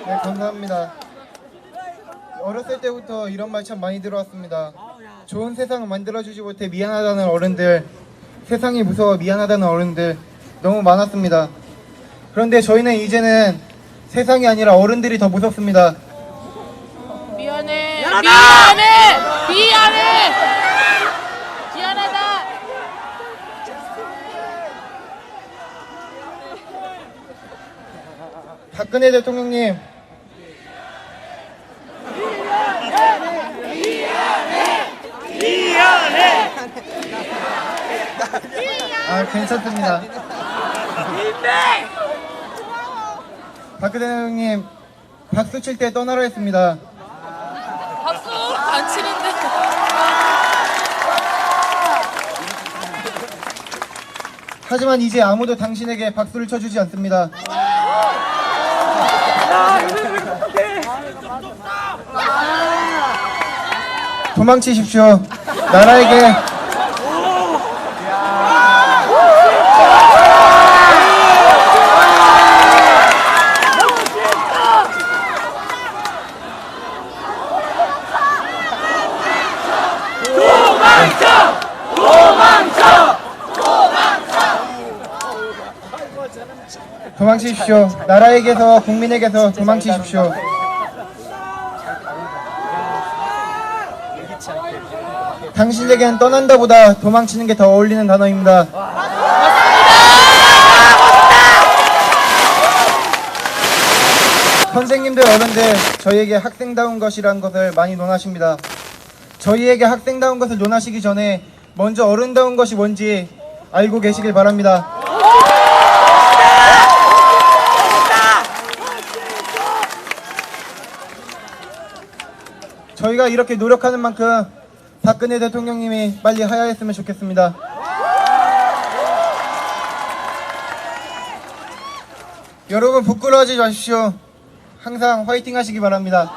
네, 감사합니다. 어렸을 때부터 이런 말 참 많이 들어왔습니다. 좋은 세상을 만들어주지 못해 미안하다는 어른들, 세상이 무서워 미안하다는 어른들 너무 많았습니다. 그런데 저희는 이제는 세상이 아니라 어른들이 더 무섭습니다. 미안하다. 박근혜 대통령님, 괜찮습니다. 박근혜 대통령님, 박수 칠 때 떠나라 했습니다. 박수 안 치는데. 하지만 이제 아무도 당신에게 박수를 쳐주지 않습니다. 도망치십시오. 나라에게 도망치십시오. 나라에게서 국민에게서 도망치십시오. 당신에겐 떠난다보다 도망치는 게 더 어울리는 단어입니다. 선생님들, 어른들, 저희에게 학생다운 것이란 것을 많이 논하십니다. 저희에게 학생다운 것을 논하시기 전에 먼저 어른다운 것이 뭔지 알고 계시길 바랍니다. 저희가 이렇게 노력하는 만큼 박근혜 대통령님이 빨리 하야했으면 좋겠습니다. 여러분, 부끄러워하지 마십시오. 항상 화이팅 하시기 바랍니다.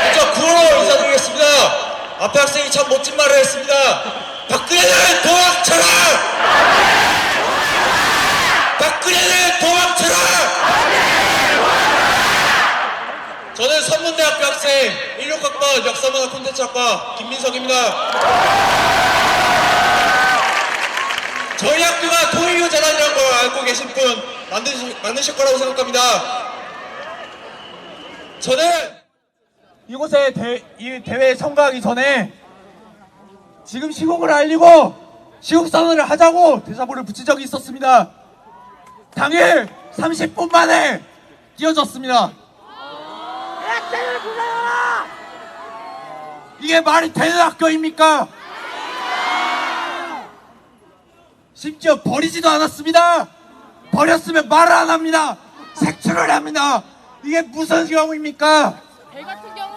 먼저 구호로 인사드리겠습니다. 앞에 학생이 참 멋진 말을 했습니다. 박근혜는 도망쳐라! 박근혜는 도망쳐라! 저는 선문대학교 학생 16학번 역사문화 콘텐츠학과 김민석입니다. 저희 학교가 토의유 재단이라는 걸 알고 계신 분 많으실 거라고 생각합니다. 저는 이곳에 이 대회에 참가하기 전에 지금 시국을 알리고 시국 선언을 하자고 대자보를 붙인 적이 있었습니다. 당일 30분 만에 띄어졌습니다. 이게 말이 되는 학교입니까? 심지어 버리지도 않았습니다. 버렸으면 말을 안 합니다. 색출을 합니다. 이게 무슨 경우입니까? 배 같은 경우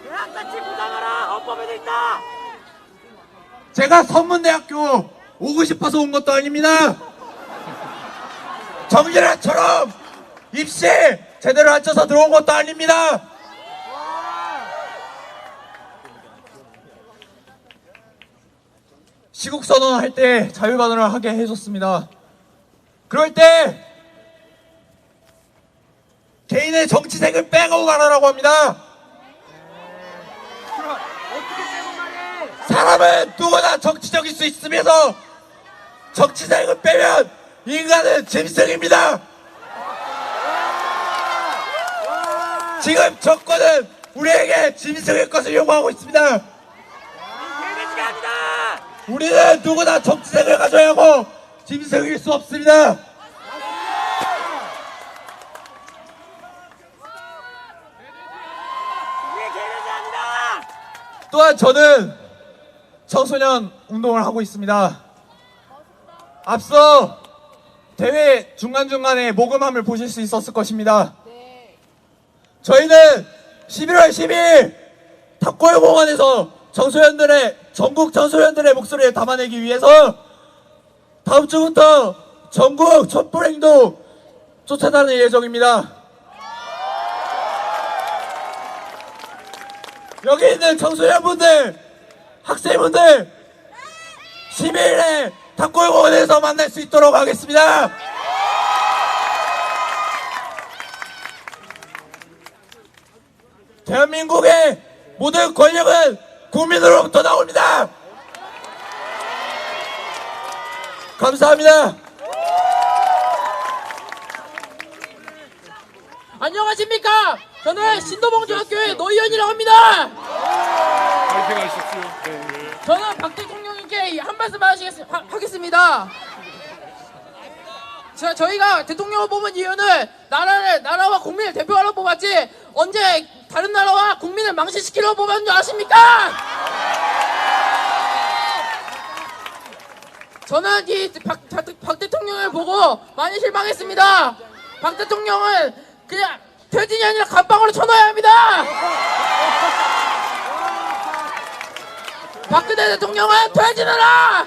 대학같이 부당하라. 헌법에 돼 있다. 제가 선문대학교 오고 싶어서 온 것도 아닙니다. 정진환처럼 입시 제대로 안 쳐서 들어온 것도 아닙니다. 시국선언 할 때 자유반응을 하게 해줬습니다. 그럴 때 개인의 정치색을 빼고 말하라고 합니다. 사람은 누구나 정치적일 수 있으면서 정치생을 빼면 인간은 짐승입니다. 지금 정권은 우리에게 짐승의 것을 요구하고 있습니다. 우리는 누구나 정치생을 가져야 하고 짐승일 수 없습니다. 또한 저는 청소년 운동을 하고 있습니다. 앞서 대회 중간중간에 모금함을 보실 수 있었을 것입니다. 저희는 11월 10일 닭골공원에서 전국 청소년들의 목소리를 담아내기 위해서 다음 주부터 전국 촛불행동 쫓아다닐 예정입니다. 여기 있는 청소년분들, 학생분들 12일에 닭골공원에서 만날 수 있도록 하겠습니다. 대한민국의 모든 권력은 국민으로부터 나옵니다. 감사합니다. 안녕하십니까? 저는 신도봉중학교의 노희연이라고 합니다. 파이팅 하십시오. 네. 저는 박 대통령님께 한 말씀 하겠습니다. 저희가 대통령을 뽑은 이유는 나라와 국민을 대표하러 뽑았지 언제 다른 나라와 국민을 망신시키려고 뽑았는 줄 아십니까? 저는 이 박 대통령을 보고 많이 실망했습니다. 박 대통령은 그냥 퇴진이 아니라 감방으로 쳐넣어야 합니다. 박근혜 대통령은 퇴진하라!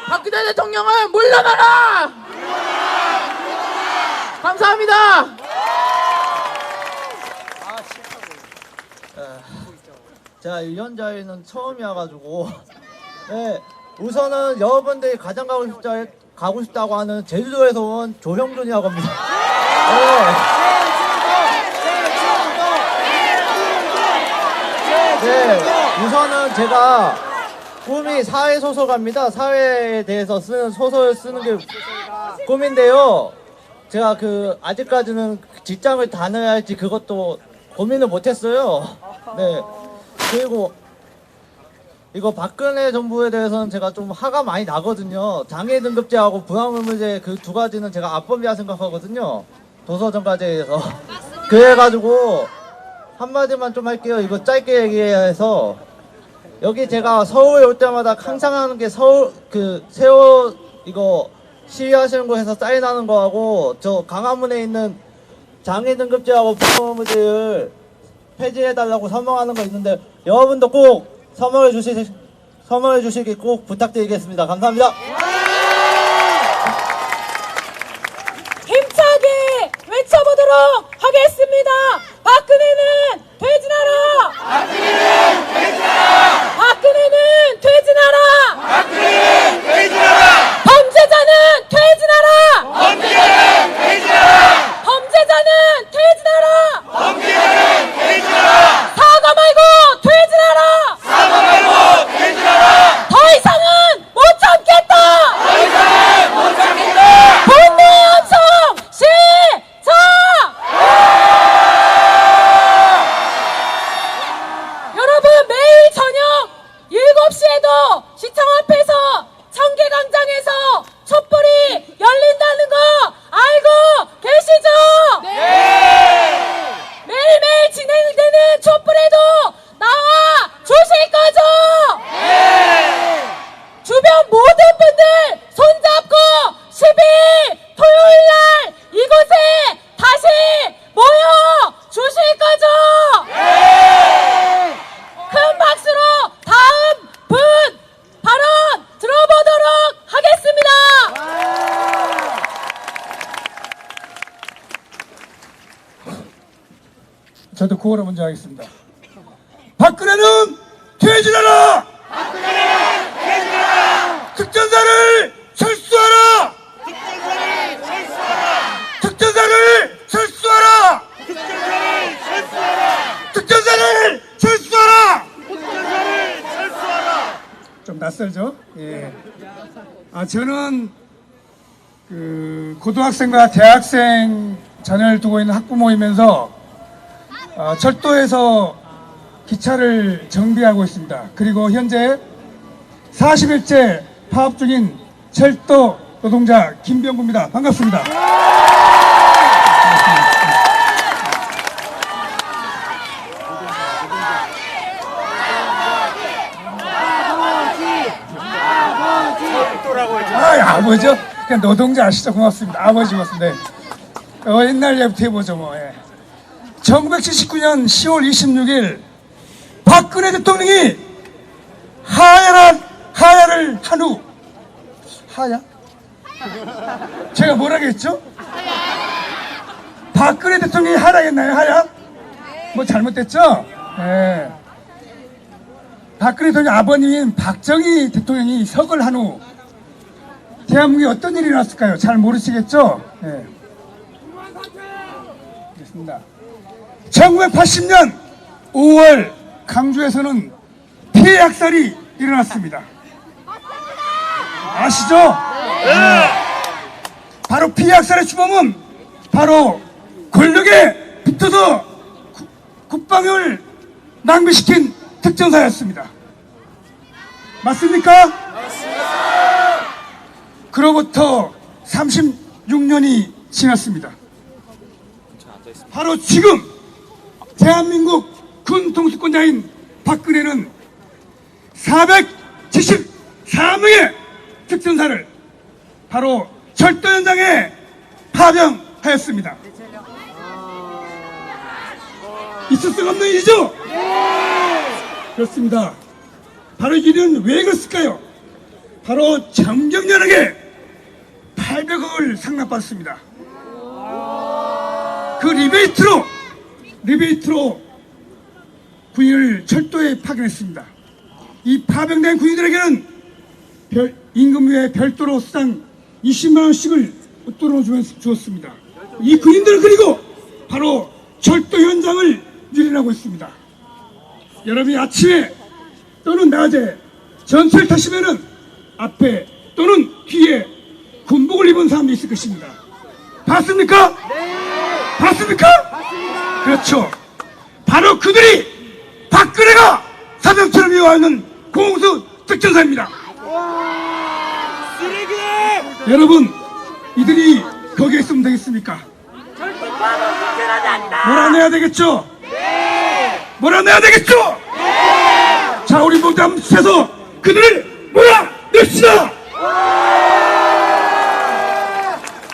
박근혜 대통령은 물러나라! 감사합니다. 제가 유연자회는 처음이어가지고 네, 우선은 여러분들이 가장 가고 싶다고 하는 제주도에서 온 조형준이라고 합니다. 네, 우선은 제가 꿈이 사회소설가입니다. 사회에 대해서 쓰는 소설 쓰는 게 꿈인데요. 제가 아직까지는 직장을 다녀야 할지 그것도 고민을 못했어요. 네. 그리고 이거 박근혜 정부에 대해서는 제가 좀 화가 많이 나거든요. 장애 등급제하고 부당물제 그 두 가지는 제가 압법이라 생각하거든요. 도서정가제에 대해서. 그래가지고 한마디만 좀 할게요. 이거 짧게 얘기해서 여기 제가 서울 올 때마다 항상 하는 게 세월 이거 시위하시는 곳에서 사인하는 거하고 저 강화문에 있는 장애 등급제하고 부당물제를 폐지해달라고 서명하는 거 있는데 여러분도 꼭 서명해 주시기 꼭 부탁드리겠습니다. 감사합니다. 힘차게 외쳐보도록 하겠습니다. 박근혜는 퇴진하라! 박근혜는 퇴진하라! 박근혜는 퇴진하라! 박근혜는 퇴진하라! 범죄자는 퇴진하라! 범죄자는 퇴진하라! 범죄자는 퇴진하라! 범죄자는 퇴진하라! 사과 말고 퇴진하라! 사과 말고 퇴진하라! 더 이상은 못 참겠다! 더 이상은 못 참겠다! 분노의 함성 시작! 여러분 매일 저녁 7시에도 시청 앞에서 청계광장에서 촛불이 열린다는 거 알고 계시죠? 네! 매일매일 진행되는 촛불에도 나와 주실 거죠? 네! 주변 모든 분들 손잡고 10일 토요일날 이곳에 다시 모여 주실 거죠? 네! 큰 박수로 다음 분 발언 들어보도록 하겠습니다. 저도 구호를 먼저 하겠습니다. 박근혜는 퇴진하라! 박근혜는 퇴진하라! 특전사를 철수하라! 특전사를 철수하라! 특전사를 철수하라! 특전사를 철수하라! 특전사를 철수하라! 저는 그 고등학생과 대학생 자녀를 두고 있는 학부모이면서 철도에서 기차를 정비하고 있습니다. 그리고 현재 40일째 파업 중인 철도 노동자 김병구입니다. 반갑습니다. 아버지요? 그냥 노동자 아시죠? 고맙습니다. 아버지 고맙습니다. 옛날 얘부터 해보죠 뭐. 1979년 10월 26일 박근혜 대통령이 하야를 한 후 하야? 제가 뭐라고 했죠? 박근혜 대통령이 하야했나요? 하야? 뭐 잘못됐죠? 네. 박근혜 대통령 아버님인 박정희 대통령이 석을 한 후 대한민국에 어떤 일이 났을까요? 잘 모르시겠죠? 네. 알겠습니다. 1980년 5월 강주에서는 폐약살이 일어났습니다. 아시죠? 네. 바로 폐약살의 주범은 바로 권력에 붙어서 국방을 낭비시킨 특전사였습니다. 맞습니까? 맞습니다. 그로부터 36년이 지났습니다. 바로 지금 대한민국 군 통수권자인 박근혜는 474명의 특전사를 바로 철도 현장에 파병하였습니다. 있을 수가 없는 일이죠? 그렇습니다. 바로 이 일은 왜 그랬을까요? 바로 정경련에게 800억을 상납받았습니다. 그 리베이트로 군인을 철도에 파견했습니다. 이 파병된 군인들에게는 임금 외에 별도로 수당 20만원씩을 웃돈으로 주었습니다. 이 군인들은 그리고 바로 철도 현장을 유린하고 있습니다. 여러분이 아침에 또는 낮에 전철 타시면은 앞에 또는 뒤에 군복을 입은 사람도 있을 것입니다. 봤습니까? 네. 봤습니까? 봤습니다. 그렇죠. 바로 그들이 박근혜가 사병처럼 이어하는 공수 특전사입니다. 쓰레기네! 여러분, 이들이 거기에 있으면 되겠습니까? 몰아내야 되겠죠? 네. 몰아내야 되겠죠? 네. 자, 우리 모두 한번 해서 그들을 몰아냅시다!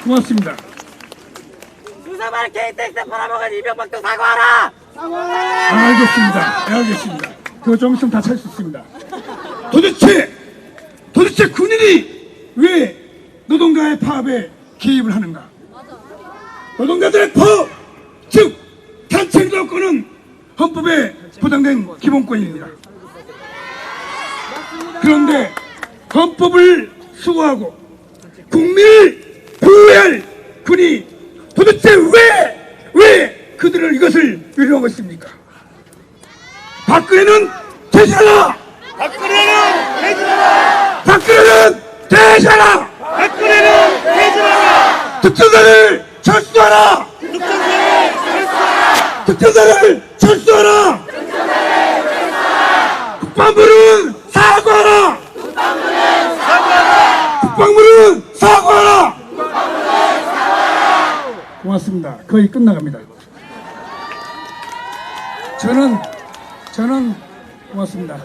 고맙습니다. 수사발 KTX 팔아먹은 이명박도 사과하라! 알겠습니다. 그거 좀 있으면 다 찾을 수 있습니다. 도대체 군인이 왜 노동자의 파업에 개입을 하는가? 노동자들의 파업, 즉 단체노동권은 헌법에 보장된 기본권입니다. 그런데 헌법을 수호하고 국민을 보호해야 할 군이 도대체 왜 그들을 이것을 유리하고 있습니까? 박근혜는 퇴진하라! 박근혜는 퇴진하라! 박근혜는 퇴진하라! 박근혜는 퇴진하라! 특전사를 철수하라! 특전사를 철수하라! 특전사를 철수하라! 특전사를 철수하라! 국방부는 사과하라! 국방부는 사과하라! 국방부는 사과하라! 고맙습니다. 거의 끝나갑니다. 저는 고맙습니다.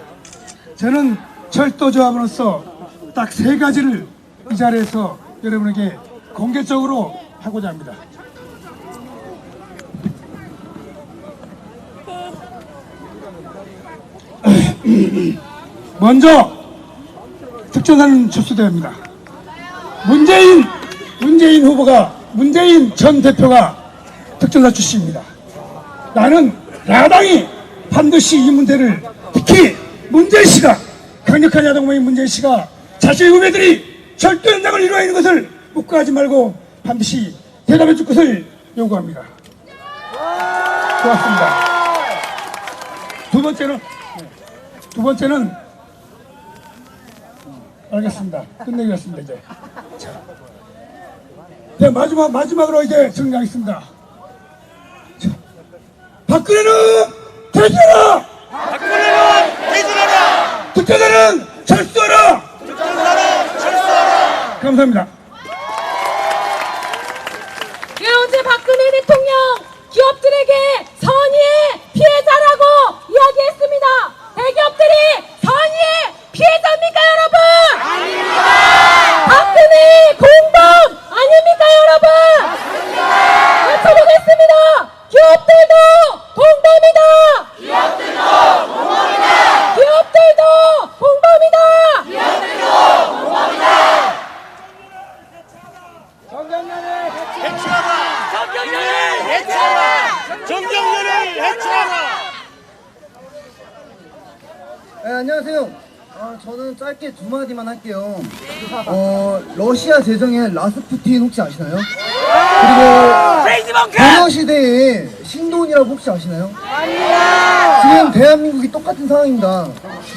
저는 철도조합으로서 딱 3가지를 이 자리에서 여러분에게 공개적으로 하고자 합니다. 먼저 특전사는 철수돼야 합니다. 문재인 후보가, 문재인 전 대표가 특전사 출신입니다. 나는 야당이 반드시 이 문제를, 특히 문재인 씨가, 강력한 야당모인 문재인 씨가 자신의 후배들이 철도 현장을 이루어 있는 것을 묵과하지 말고 반드시 대답해 줄 것을 요구합니다. 고맙습니다. 두 번째는 알겠습니다. 끝내겠습니다 이제. 자, 네, 마지막으로 이제 정리하겠습니다. 자, 박근혜는 퇴진하라! 박근혜는 퇴진하라! 특혜자는 철수하라! 감사합니다. 어제 박근혜 대통령 기업들에게 선의의 피해자라고 이야기했습니다. 대기업들이 선의의 피해자입니까, 여러분? 아닙니다. 박근혜 공범 아닙니까, 여러분? 맞습니다. 외쳐보겠습니다. 기업들도 공범이다. 기업들도 공범이다. 기업들도 공범이다. 기업들도 공범이다. 정경련을 해체하라! 네, 안녕하세요. 저는 짧게 두 마디만 할게요. 러시아 재정의 라스푸틴 혹시 아시나요? 그리고 소녀시대의 신동이라고 혹시 아시나요? 지금 대한민국이 똑같은 상황입니다.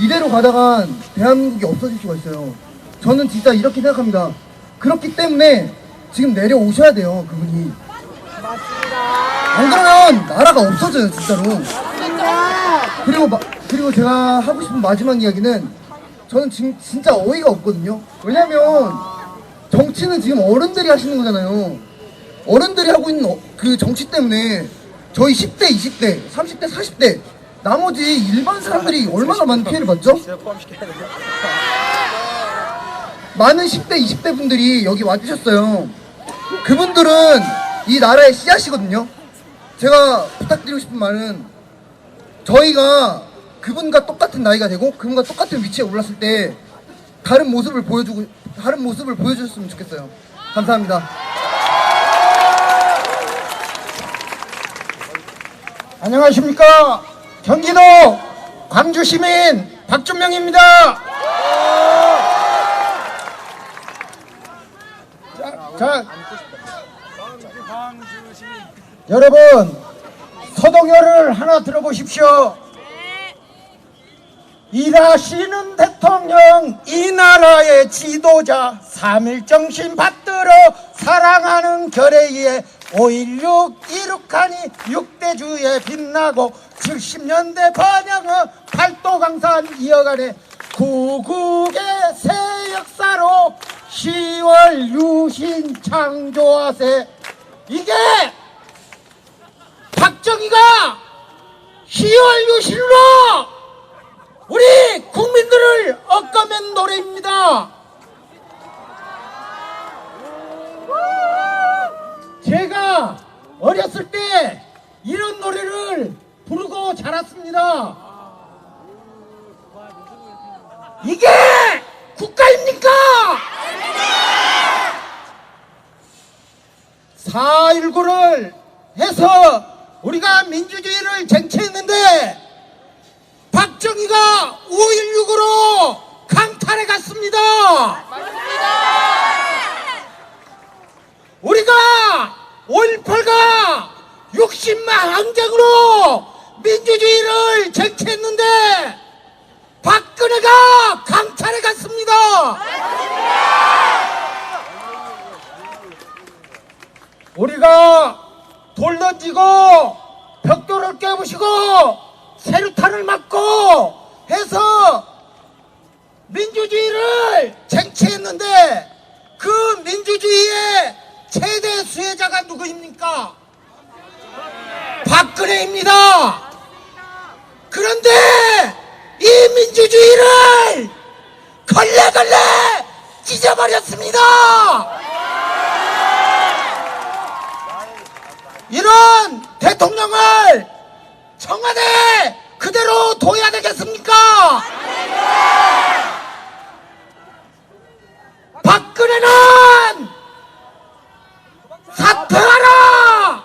이대로 가다간 대한민국이 없어질 수가 있어요. 저는 진짜 이렇게 생각합니다. 그렇기 때문에 지금 내려오셔야 돼요, 그분이. 안 그러면 나라가 없어져요, 진짜로. 그리고 제가 하고 싶은 마지막 이야기는, 저는 지금 진짜 어이가 없거든요. 왜냐면 정치는 지금 어른들이 하시는 거잖아요. 어른들이 하고 있는 그 정치 때문에 저희 10대, 20대, 30대, 40대 나머지 일반 사람들이 얼마나 많은 피해를 받죠? 많은 10대, 20대 분들이 여기 와주셨어요. 그분들은 이 나라의 씨앗이거든요. 제가 부탁드리고 싶은 말은, 저희가 그분과 똑같은 나이가 되고 그분과 똑같은 위치에 올랐을 때 다른 모습을 보여주셨으면 좋겠어요. 감사합니다. 안녕하십니까. 경기도 광주시민 박준명입니다. 자, 여러분 서동열을 하나 들어보십시오. 일하시는 대통령, 이 나라의 지도자, 3.1 정신 받들어 사랑하는 결의에 5.16 이룩하니 6대주에 빛나고 70년대 번영의 팔도강산 이어가네 구국의 새 역사로 10월 유신 창조하세. 이게 박정희가 10월 유신으로 우리 국민들을 엇가맨 노래입니다. 제가 어렸을 때 이런 노래를 부르고 자랐습니다. 이게 국가입니까? 4.19를 해서 우리가 민주주의를 쟁취했는데 박정희가 5.16으로 강탈해 갔습니다. 우리가 5.18가 60만 항쟁으로 민주주의를 쟁취했는데 박근혜가 강탈해 갔습니다. 우리가 돌 던지고 벽돌을 깨부시고 세류탄을 맞고 해서 민주주의를 쟁취했는데 그 민주주의의 최대 수혜자가 누구입니까? 박근혜입니다. 그런데 이 민주주의를 걸레걸레 찢어버렸습니다. 이런 대통령을 청와대 그대로 둬야 되겠습니까? 박근혜는 사퇴하라!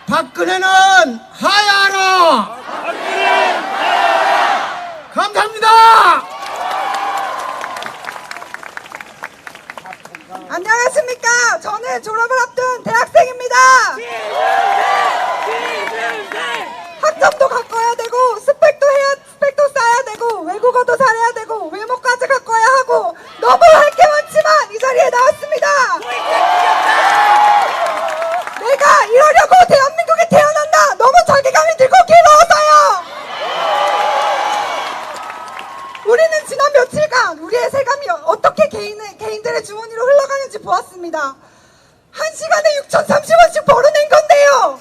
박근혜는 하야하라! 감사합니다. 안녕하십니까. 저는 졸업을 앞둔 대학생입니다. 학점도 가꿔야 되고 스펙도 며칠간 우리의 세금이 어떻게 개인들의 주머니로 흘러가는지 보았습니다. 한 시간에 6,030원씩 벌어낸 건데요.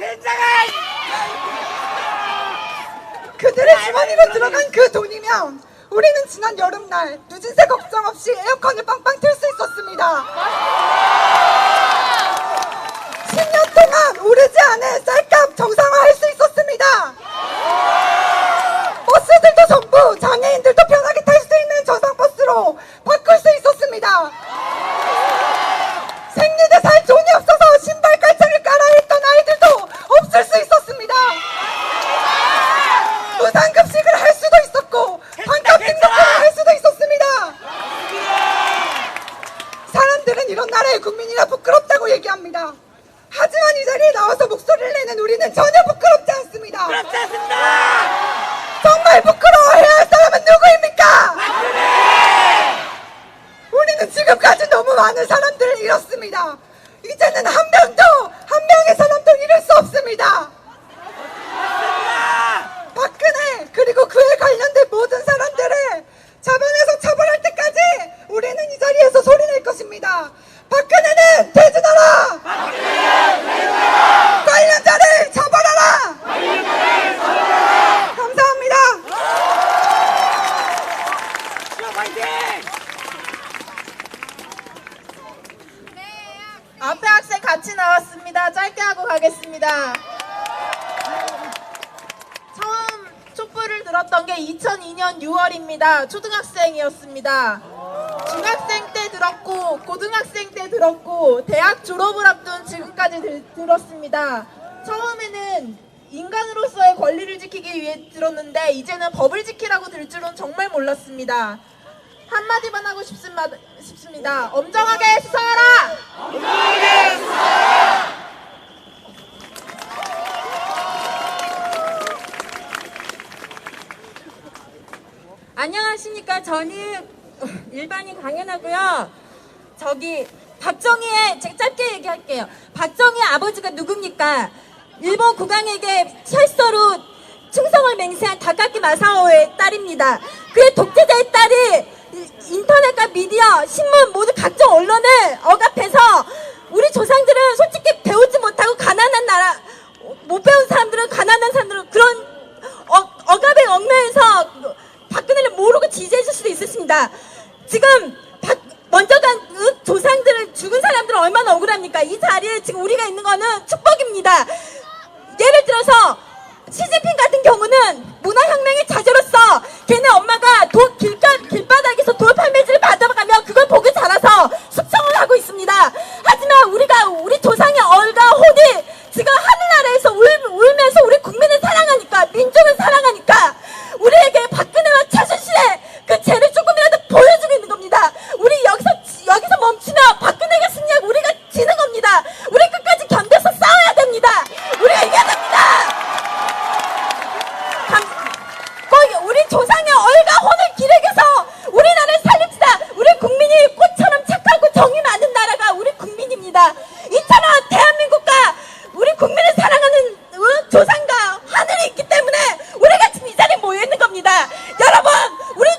그들의 주머니로 들어간 그 돈이면 우리는 지난 여름날 누진세 걱정 없이 에어컨을 빵빵 틀 수 있었습니다. 10년 동안 오르지 않은 쌀값 정상화할 수 있었습니다. 버스들도 전부 장애인들도 편하게 탈 수 있는 저상버스로 바꿀 수 있었습니다. 생리대 살 돈이 없어서 신발 깔창을 깔아입던 아이들도 없을 수 있었습니다. 무상급식을 할 수도 있었고 반값 등록을 할 수도 있었습니다. 사람들은 이런 나라의 국민이라 부끄럽다고 얘기합니다. 하지만 이 자리에 나와서 목소리를 내는 우리는 전혀 부끄럽지 않습니다. 부끄럽지 않습니다. 정말 부끄러워해야 할 사람은 누구입니까? 우리는 지금까지 너무 많은 사람들을 잃었습니다. 이제는 한 명의 사람도 잃을 수 없습니다. 박근혜 그리고 그에 관련된 모든 사람들을 잡아내서 처벌할 때까지 우리는 이 자리에서 소리낼 것입니다. 박근혜는 퇴진하라! 관련자를 처벌하라! 감사합니다. 앞에 학생 같이 나왔습니다. 짧게 하고 가겠습니다. 처음 촛불을 들었던 게 2002년 6월입니다. 초등학생이었습니다. 중학생 때 들었고 고등학생 때 들었고 대학 졸업을 앞둔 지금까지 들었습니다. 처음에는 인간으로서의 권리를 지키기 위해 들었는데 이제는 법을 지키라고 들 줄은 정말 몰랐습니다. 한마디만 하고 싶습니다. 엄정하게 수사하라! 엄정하게 수사하라! 안녕하십니까. 저는 일반인 강연하고요. 박정희의, 제가 짧게 얘기할게요. 박정희의 아버지가 누굽니까? 일본 국왕에게 철서로 충성을 맹세한 다카키 마사오의 딸입니다. 그의 독재자의 딸이 인터넷과 미디어, 신문 모두 각종 언론을 억압해서 우리 조상들은 솔직히 배우지 못하고 가난한 나라, 못 배운 사람들은 가난한 사람들은 그런 억압에 얽매여서 박근혜를 모르고 지지해줄 수도 있었습니다. 지금 먼저 간 조상들은 죽은 사람들은 얼마나 억울합니까? 이 자리에 지금 우리가 있는 거는 축복입니다. 예를 들어서 시진핑 같은 경우는 문화혁명의 자제로서 걔네 엄마가 길바닥에서 돌 판매지를 받아가며 그걸 보고 자라서 숙청을 하고 있습니다. 하지만 우리 조상의 얼과 혼이 지금 하늘나라에서 울면서 우리 국민을 사랑하니까, 민족을 사랑하니까 우리에게 박근혜와 최순실의 그 죄를 조금이라도 보여주고 있는 겁니다. 우리 여기서 멈추면 박근혜가 승리하고 우리가 지는 겁니다. 우리 끝까지 견뎌서 싸워야 됩니다. 우리가 이겨야 됩니다. 우리 조상의 얼과 혼을 기르게서 우리나라를 살립시다. 우리 국민이 꽃처럼 착하고 정이 많은 나라가 우리 국민입니다. 이처럼 대한민국과 우리 국민을 사랑하는 조상과 하늘이 있기 때문에 우리가 지금 이 자리에 모여 있는 겁니다. 여러분, 우리